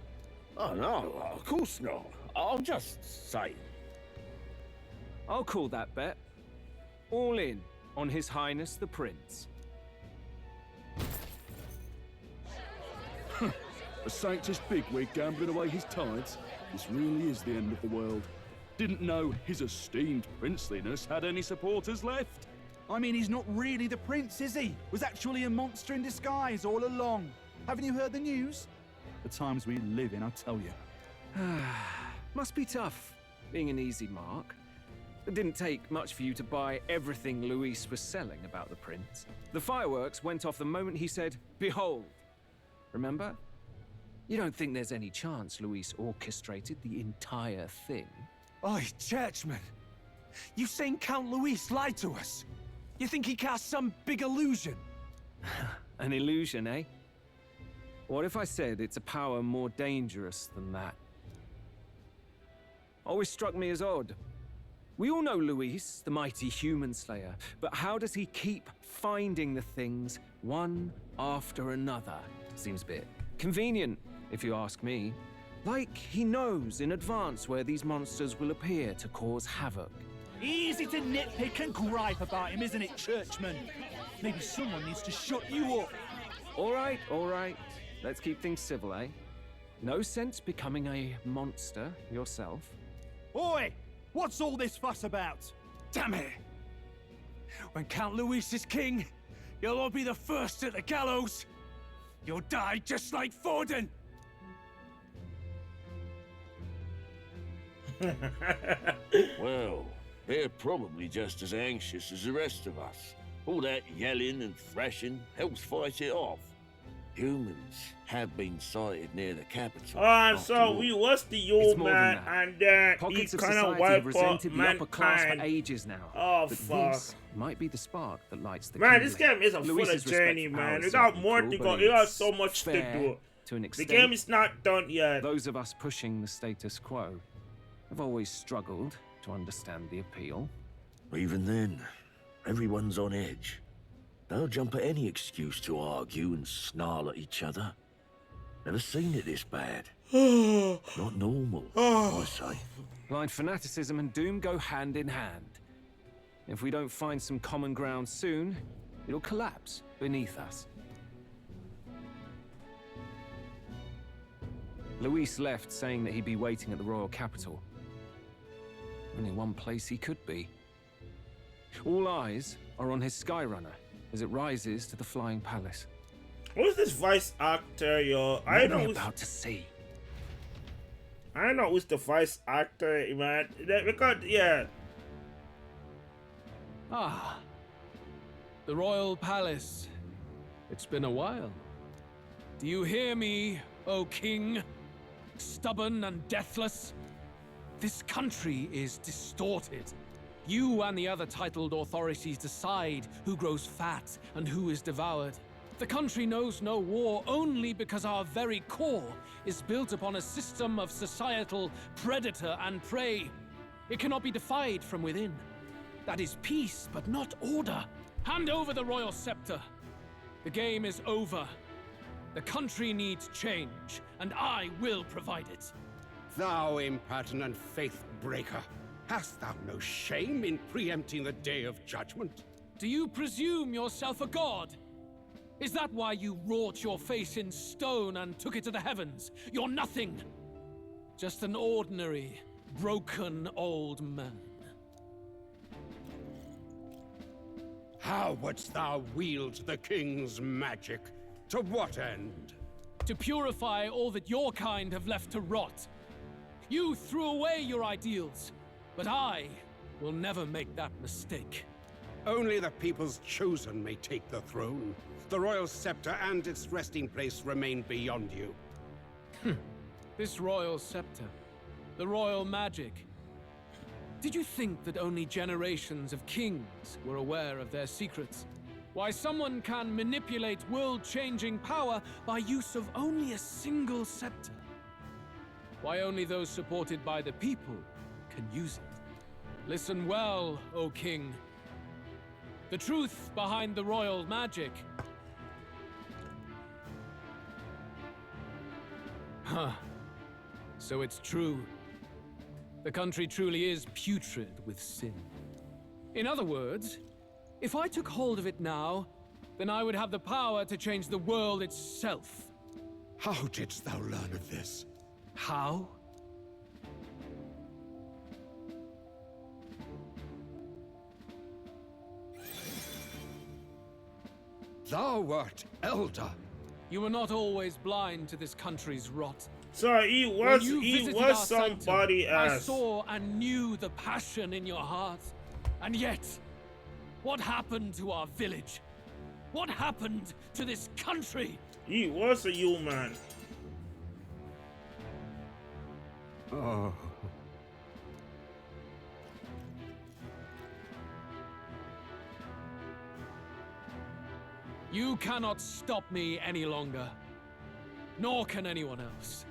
Speaker 21: Oh no, of course not. I'm just saying.
Speaker 19: I'll call that bet. All in on His Highness the Prince.
Speaker 20: A Sanctus bigwig gambling away his tides? This really is the end of the world.
Speaker 22: Didn't know his esteemed princeliness had any supporters left. I mean, he's not really the prince, is he? Was actually a monster in disguise all along. Haven't you heard the news? The times we live in, I tell you.
Speaker 8: Must be tough, being an easy mark. It didn't take much for you to buy everything Luis was selling about the prince. The fireworks went off the moment he said, "Behold." Remember? You don't think there's any chance Luis orchestrated the entire thing?
Speaker 3: Oi, churchman! You saying Count Luis lied to us? You think he cast some big illusion?
Speaker 8: An illusion, eh? What if I said it's a power more dangerous than that? Always struck me as odd. We all know Luis, the mighty human slayer, but how does he keep finding the things one after another? Seems a bit convenient, if you ask me. Like he knows in advance where these monsters will appear to cause havoc.
Speaker 22: Easy to nitpick and gripe about him, isn't it, churchman? Maybe someone needs to shut you up.
Speaker 8: All right. Let's keep things civil, eh? No sense becoming a monster yourself.
Speaker 22: Oi! What's all this fuss about?
Speaker 3: Damn it! When Count Luis is king, you'll all be the first at the gallows. You'll die just like Forden.
Speaker 21: Well, they're probably just as anxious as the rest of us. All that yelling and thrashing helps fight it off. Humans have been sighted near the capital.
Speaker 1: So we was the old man, and then he kind of wiped out
Speaker 8: the upper class for
Speaker 1: mankind.
Speaker 8: ages now.
Speaker 1: Oh,
Speaker 8: but
Speaker 1: fuck.
Speaker 8: This might be the spark that lights the
Speaker 1: Man,
Speaker 8: kingdom.
Speaker 1: this game is a full of journey, man. We got more to go. We got so much to do.
Speaker 8: To an
Speaker 1: The
Speaker 8: extent,
Speaker 1: game is not done yet.
Speaker 8: Those of us pushing the status quo have always struggled to understand the appeal.
Speaker 21: Even then, everyone's on edge. They'll jump at any excuse to argue and snarl at each other. Never seen it this bad. Not normal, I say.
Speaker 8: Blind fanaticism and doom go hand in hand. If we don't find some common ground soon, it'll collapse beneath us. Luis left saying that he'd be waiting at the royal capital. Only one place he could be. All eyes are on his Skyrunner as it rises to the flying palace.
Speaker 1: Who's this voice actor, yo? I know who's
Speaker 8: about to see.
Speaker 1: I know who's the voice actor, man. Because yeah.
Speaker 19: Ah, the royal palace. It's been a while. Do you hear me, O king? Stubborn and deathless? This country is distorted. You and the other titled authorities decide who grows fat and who is devoured. The country knows no war only because our very core is built upon a system of societal predator and prey. It cannot be defied from within. That is peace, but not order. Hand over the royal scepter. The game is over. The country needs change, and I will provide it.
Speaker 13: Thou impertinent faith breaker, hast thou no shame in preempting the day of judgment?
Speaker 19: Do you presume yourself a god? Is that why you wrought your face in stone and took it to the heavens? You're nothing. Just an ordinary, broken old man.
Speaker 13: How wouldst thou wield the king's magic? To what end?
Speaker 19: To purify all that your kind have left to rot. You threw away your ideals, but I will never make that mistake.
Speaker 13: Only the people's chosen may take the throne. The royal scepter and its resting place remain beyond you.
Speaker 19: This royal scepter, the royal magic. Did you think that only generations of kings were aware of their secrets? Why someone can manipulate world-changing power by use of only a single scepter? Why only those supported by the people can use it? Listen well, O king. The truth behind the royal magic. Huh. So it's true. The country truly is putrid with sin. In other words, if I took hold of it now, then I would have the power to change the world itself.
Speaker 13: How didst thou learn of this?
Speaker 19: How?
Speaker 3: Thou wert elder. You were not always blind to this country's rot.
Speaker 1: So he was somebody else.
Speaker 3: I saw and knew the passion in your heart. And yet, what happened to our village? What happened to this country?
Speaker 1: He was a human.
Speaker 3: Oh. You cannot stop me any longer. Nor can anyone else.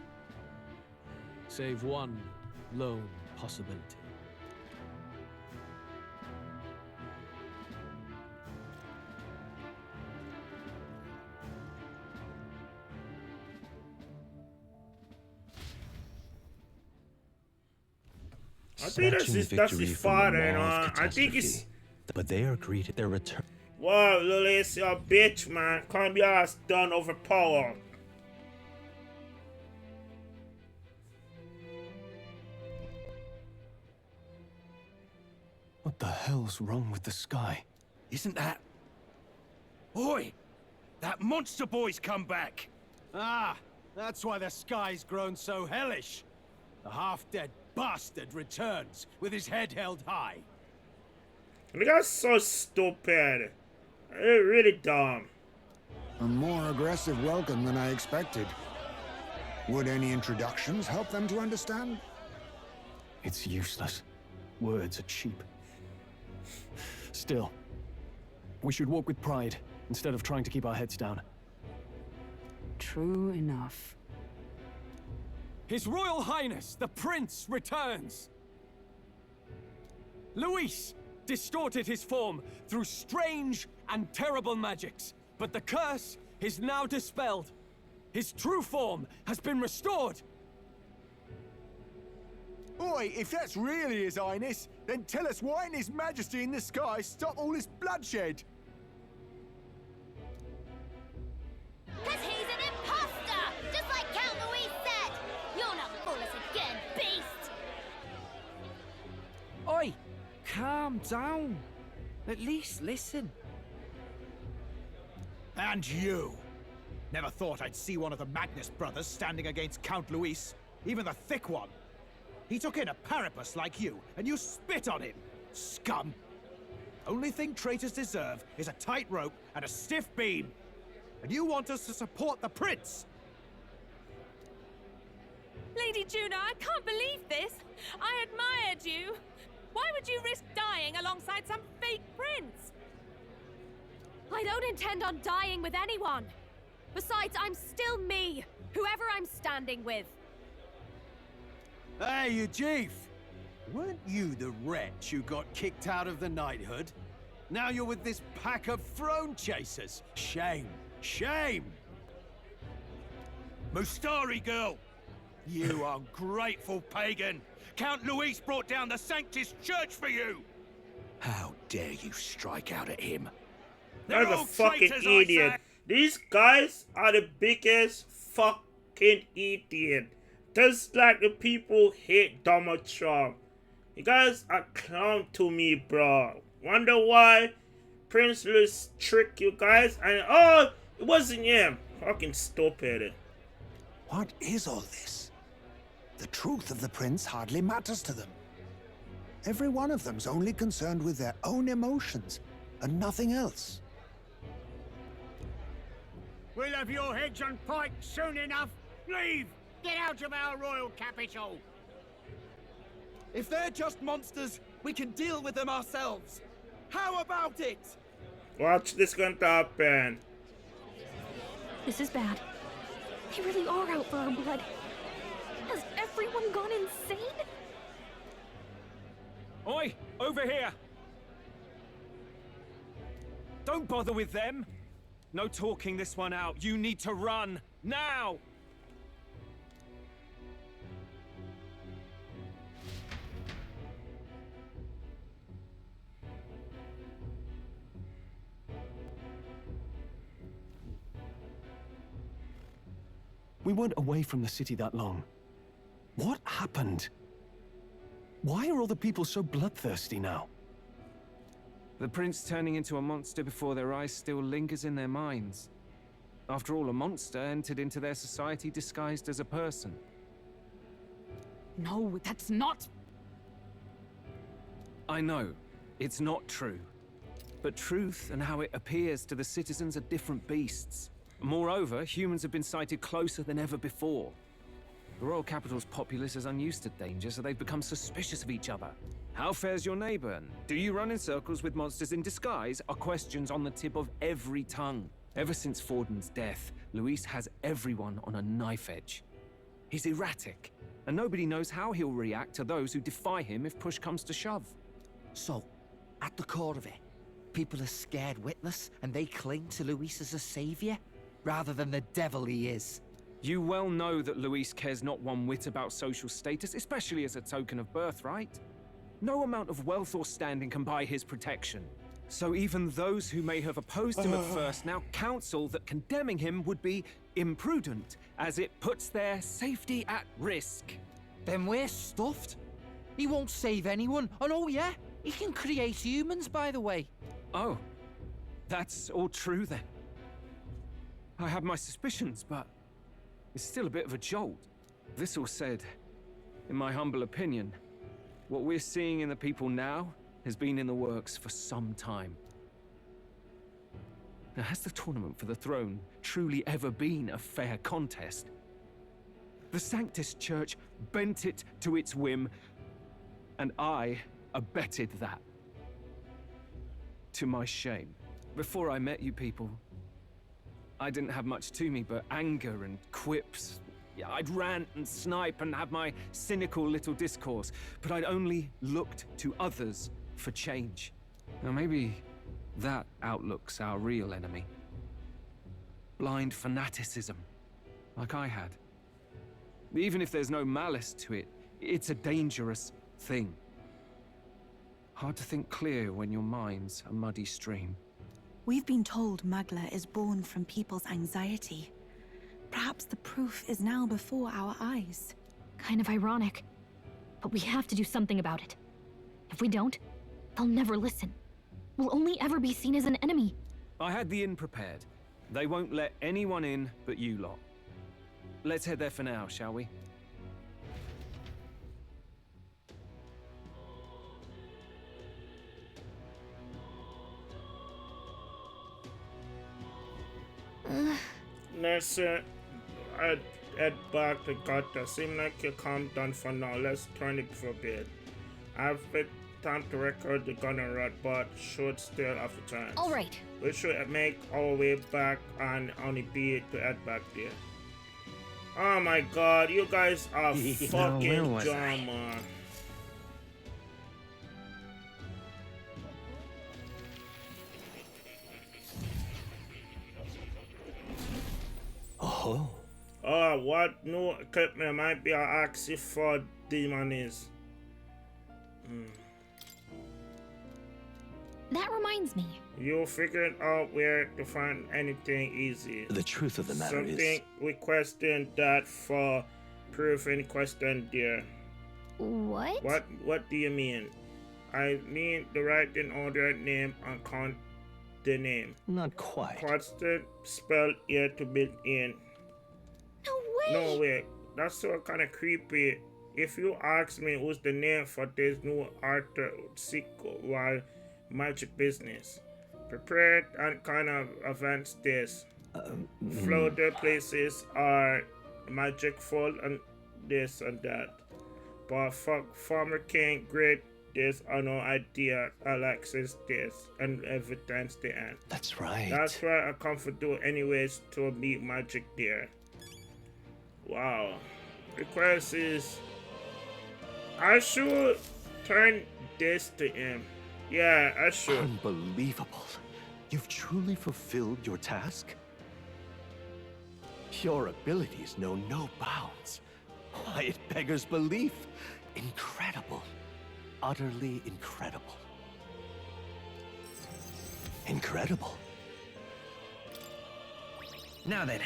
Speaker 3: Save one lone possibility.
Speaker 1: I think that's his father, you know. I think it's...
Speaker 14: But they are greeted their return.
Speaker 1: Wow, Lili's a bitch, man. Can't be ass done overpowered.
Speaker 3: What the hell's wrong with the sky?
Speaker 5: Isn't that... Oi! That monster boy's come back!
Speaker 3: Ah, that's why the sky's grown so hellish. The half-dead bastard returns with his head held high.
Speaker 1: The guy's so stupid. Really dumb.
Speaker 6: A more aggressive welcome than I expected. Would any introductions help them to understand?
Speaker 3: It's useless. Words are cheap. Still, we should walk with pride instead of trying to keep our heads down.
Speaker 7: True enough.
Speaker 3: His Royal Highness, the Prince, returns! Luis distorted his form through strange and terrible magics, but the curse is now dispelled. His true form has been restored!
Speaker 11: Oi, if that's really His Highness, then tell us why didn't His Majesty in the sky stop all this bloodshed?
Speaker 23: Cause he's an imposter! Just like Count Louis said! You'll not fool us again, beast!
Speaker 12: Oi! Calm down. At least listen.
Speaker 11: And you! Never thought I'd see one of the Magnus brothers standing against Count Luis, even the thick one. He took in a Paripus like you, and you spit on him! Scum! Only thing traitors deserve is a tight rope and a stiff beam. And you want us to support the prince?
Speaker 10: Lady Juna, I can't believe this! I admired you! Why would you risk dying alongside some fake prince?
Speaker 2: I don't intend on dying with anyone. Besides, I'm still me, whoever I'm standing with.
Speaker 11: Hey, you chief! Weren't you the wretch who got kicked out of the knighthood? Now you're with this pack of throne chasers. Shame! Shame!
Speaker 5: Mustari girl! You ungrateful pagan! Count Luis brought down the Sanctus Church for you! How dare you strike out at him?
Speaker 1: That's a fucking idiot. These guys are the biggest fucking idiot. Just like the people hate Donald Trump. You guys are clown to me, bro. Wonder why Prince Louis tricked you guys and oh, it wasn't him. Fucking stupid.
Speaker 6: What is all this? The truth of the prince hardly matters to them. Every one of them's only concerned with their own emotions and nothing else.
Speaker 24: We'll have your heads on pikes soon enough. Leave! Get out of our royal capital!
Speaker 5: If they're just monsters, we can deal with them ourselves. How about it?
Speaker 1: Watch this going to happen.
Speaker 2: This is bad. They really are out for our blood. Has everyone gone insane?
Speaker 8: Oi! Over here! Don't bother with them! No talking this one out. You need to run. Now!
Speaker 3: We weren't away from the city that long. What happened? Why are all the people so bloodthirsty now?
Speaker 8: The prince turning into a monster before their eyes still lingers in their minds. After all, a monster entered into their society disguised as a person.
Speaker 7: No, that's not...
Speaker 8: I know, it's not true. But truth and how it appears to the citizens are different beasts. Moreover, humans have been sighted closer than ever before. The royal capital's populace is unused to danger, so they've become suspicious of each other. How fares your neighbor? And do you run in circles with monsters in disguise? Are questions on the tip of every tongue. Ever since Forden's death, Luis has everyone on a knife edge. He's erratic, and nobody knows how he'll react to those who defy him if push comes to shove.
Speaker 12: So, at the core of it, people are scared witless and they cling to Luis as a savior, rather than the devil he is.
Speaker 8: You well know that Luis cares not one whit about social status, especially as a token of birthright. No amount of wealth or standing can buy his protection. So even those who may have opposed him at first now counsel that condemning him would be imprudent, as it puts their safety at risk.
Speaker 12: Then we're stuffed. He won't save anyone. And oh yeah, he can create humans, by the way.
Speaker 8: Oh, that's all true then. I have my suspicions, but it's still a bit of a jolt. This all said, in my humble opinion, what we're seeing in the people now has been in the works for some time. Now, has the tournament for the throne truly ever been a fair contest? The Sanctus Church bent it to its whim, and I abetted that. To my shame. Before I met you people, I didn't have much to me but anger and quips. Yeah, I'd rant and snipe and have my cynical little discourse, but I'd only looked to others for change. Now maybe that outlook's our real enemy. Blind fanaticism, like I had. Even if there's no malice to it, it's a dangerous thing. Hard to think clear when your mind's a muddy stream.
Speaker 10: We've been told Magla is born from people's anxiety. Perhaps the proof is now before our eyes.
Speaker 2: Kind of ironic, but we have to do something about it. If we don't, they'll never listen. We'll only ever be seen as an enemy.
Speaker 8: I had the inn prepared. They won't let anyone in but you lot. Let's head there for now, shall we?
Speaker 1: Let's head back to Gata. Seem like you calmed down for now. Let's turn it for a bit. I've been time to record the gunner rod, but should still have a chance.
Speaker 2: All right.
Speaker 1: We should make our way back on the beat to head back there. Oh my god, you guys are fucking drama.
Speaker 14: Oh.
Speaker 1: What new equipment might be an axis for demon is?
Speaker 2: That reminds me.
Speaker 1: You figured out where to find anything easy.
Speaker 14: The truth of the matter is...
Speaker 1: Something we questioned that for proof in question there.
Speaker 2: What?
Speaker 1: What do you mean? I mean the writing order name and count the name.
Speaker 14: Not quite.
Speaker 1: What's the spell here to build in? No way. That's so kind of creepy. If you ask me who's the name for this new Arthur while magic business, prepared and kind of advanced this. Floater places are magicful and this and that. But former king great this are no idea Alexis this and evidence the end.
Speaker 14: That's right.
Speaker 1: That's why I come for do anyways to meet magic there. Wow. Request is I should turn this to him. Yeah, I should.
Speaker 14: Unbelievable. You've truly fulfilled your task? Your abilities know no bounds. Why, it beggars belief. Incredible. Utterly incredible. Incredible.
Speaker 12: Now then.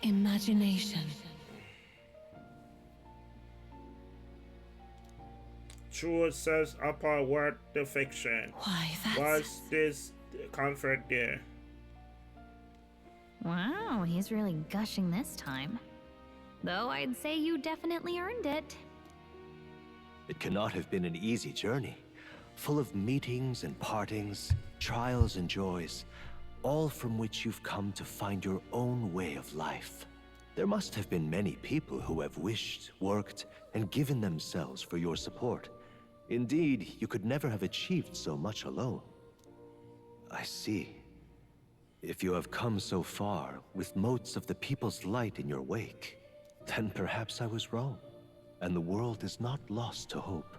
Speaker 10: Imagination.
Speaker 1: truth sets apart what the fiction.
Speaker 7: Why, that's...
Speaker 1: Was this comfort there?
Speaker 2: Wow, he's really gushing this time. Though I'd say you definitely earned it.
Speaker 14: It cannot have been an easy journey, full of meetings and partings, trials and joys, all from which you've come to find your own way of life. There must have been many people who have wished, worked, and given themselves for your support. Indeed, you could never have achieved so much alone. I see. If you have come so far, with motes of the people's light in your wake, then perhaps I was wrong, and the world is not lost to hope.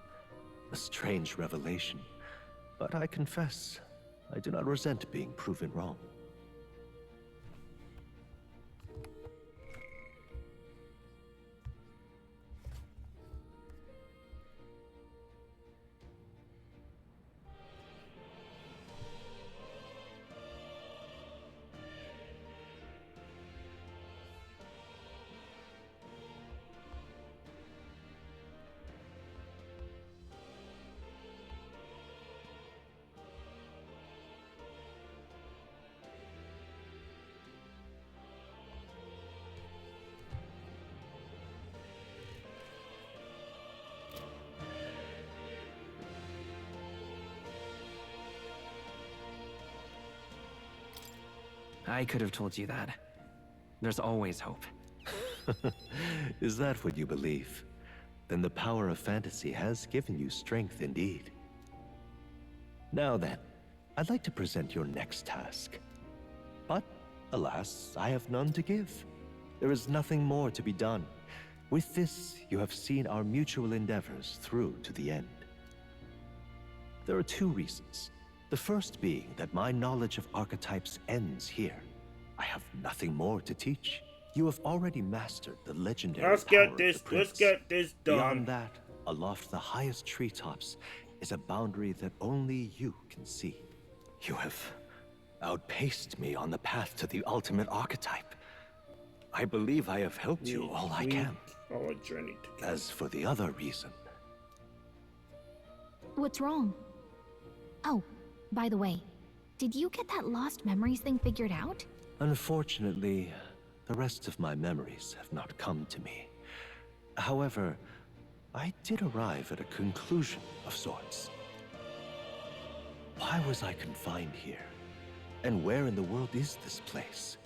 Speaker 14: A strange revelation, but I confess, I do not resent being proven wrong.
Speaker 8: I could have told you that. There's always hope.
Speaker 14: Is that what you believe? Then the power of fantasy has given you strength indeed. Now then, I'd like to present your next task. But, alas, I have none to give. There is nothing more to be done. With this, you have seen our mutual endeavors through to the end. There are two reasons. The first being that my knowledge of archetypes ends here. I have nothing more to teach. You have already mastered the legendary
Speaker 1: Let's
Speaker 14: power
Speaker 1: get this.
Speaker 14: of the prince.
Speaker 1: Let's get this done.
Speaker 14: Beyond that, aloft the highest treetops, is a boundary that only you can see. You have outpaced me on the path to the ultimate archetype. I believe I have helped you all I can.
Speaker 1: Our journey together.
Speaker 14: As for the other reason,
Speaker 2: What's wrong? Oh, by the way, did you get that lost memories thing figured out?
Speaker 14: unfortunately, the rest of my memories have not come to me. However, I did arrive at a conclusion of sorts. Why was I confined here? And where in the world is this place?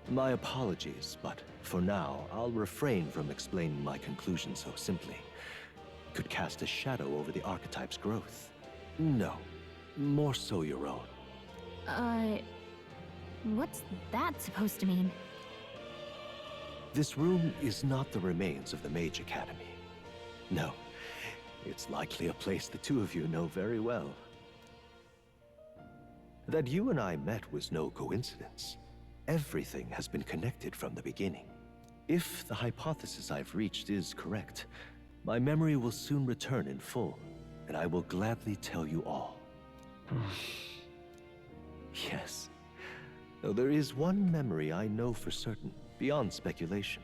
Speaker 14: My apologies, but for now, I'll refrain from explaining my conclusion so simply. It could cast a shadow over the archetype's growth. No, more so your own.
Speaker 2: What's that supposed to mean?
Speaker 14: This room is not the remains of the Mage Academy. No, it's likely a place the two of you know very well. That you and I met was no coincidence. Everything has been connected from the beginning. If the hypothesis I've reached is correct, my memory will soon return in full, and I will gladly tell you all. Yes, though there is one memory I know for certain, beyond speculation.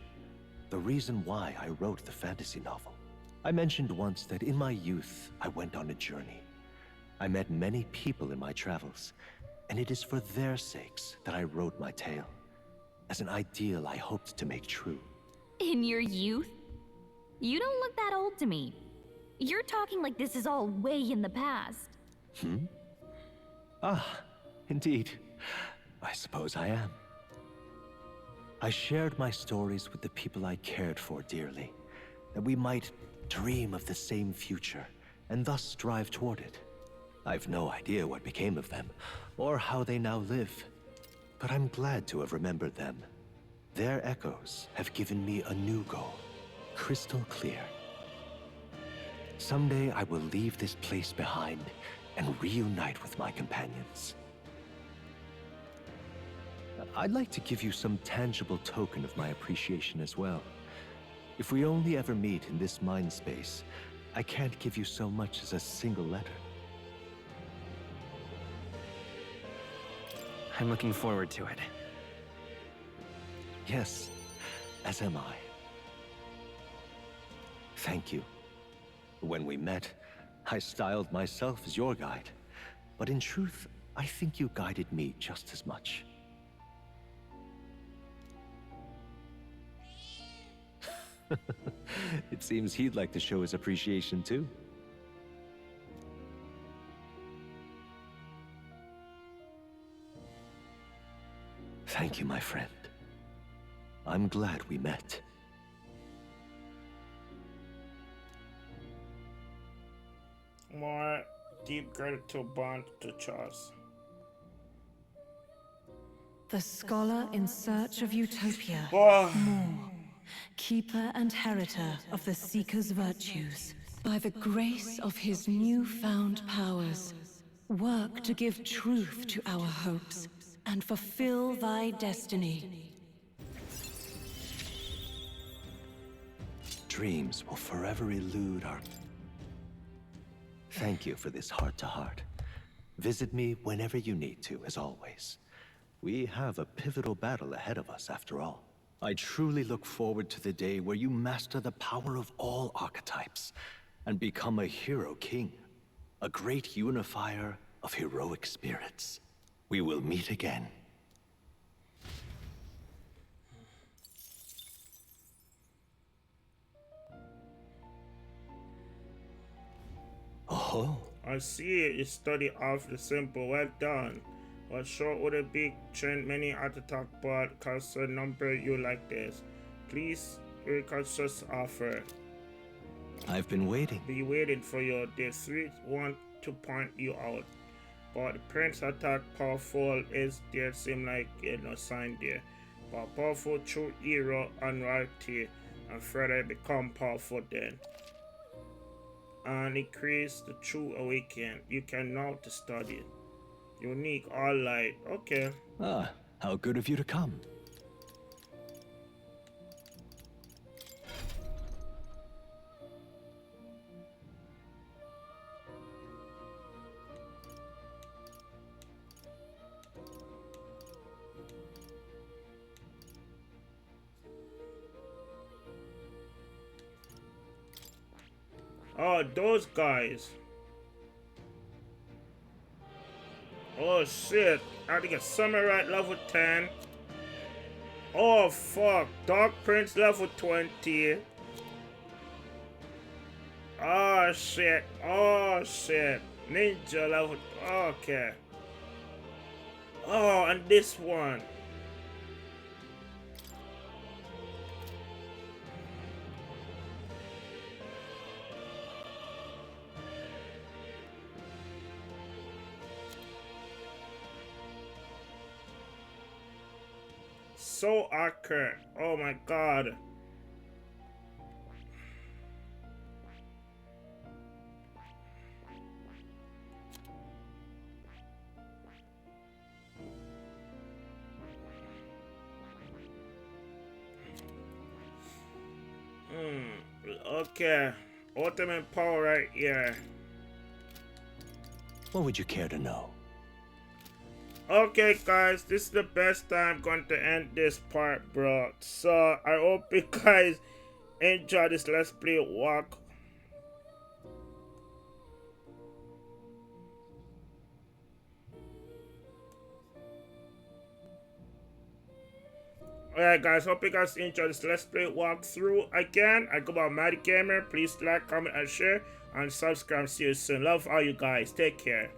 Speaker 14: The reason why I wrote the fantasy novel. I mentioned once that in my youth, I went on a journey. I met many people in my travels, and it is for their sakes that I wrote my tale, as an ideal I hoped to make true.
Speaker 2: In your youth? You don't look that old to me. You're talking like this is all way in the past.
Speaker 14: Ah, indeed. I suppose I am. I shared my stories with the people I cared for dearly, that we might dream of the same future, and thus strive toward it. I've no idea what became of them, or how they now live, but I'm glad to have remembered them. Their echoes have given me a new goal, crystal clear. Someday I will leave this place behind and reunite with my companions. I'd like to give you some tangible token of my appreciation as well. If we only ever meet in this mind space, I can't give you so much as a single letter.
Speaker 8: I'm looking forward to it.
Speaker 14: Yes, as am I. Thank you. When we met, I styled myself as your guide. But in truth, I think you guided me just as much. It seems he'd like to show his appreciation too. Thank you, my friend. I'm glad we met.
Speaker 1: More deep gratitude bond to Charles.
Speaker 7: The scholar in search of utopia.
Speaker 1: More.
Speaker 7: Keeper and heriter of the Seeker's virtues. By the grace of his newfound powers, work to give truth to our hopes and fulfill thy destiny.
Speaker 14: Dreams will forever elude our... Thank you for this heart-to-heart. Visit me whenever you need to, as always. We have a pivotal battle ahead of us, after all. I truly look forward to the day where you master the power of all archetypes and become a hero king, a great unifier of heroic spirits. We will meet again. Oh.
Speaker 1: I see it. You study off the simple. Well done. But short with a big trend many at the top but cause a number you like this. Please reconstruct offer.
Speaker 14: I've been waiting.
Speaker 1: Be waiting for you. The three want to point you out. But the prince attack powerful is there seem like no sign there. But powerful true hero and royalty and further become powerful then. And increase the true awaken. You can now to study. Unique, all light. Okay.
Speaker 14: Ah, how good of you to come.
Speaker 1: Oh, those guys. Oh shit, I think it's Samurai level 10. Oh fuck, Dark Prince level 20. Oh shit, Ninja level, okay. Oh, and this one. So accurate. Oh my god. Okay. Ultimate power right here.
Speaker 14: What would you care to know?
Speaker 1: Okay guys, this is the best time I'm going to end this part, bro. So I hope you guys enjoy this Let's Play walk. Alright guys, hope you guys enjoy this Let's Play walkthrough. Again, I go by Maddie Gamer. Please like, comment, and share, and subscribe. See you soon. Love all you guys. Take care.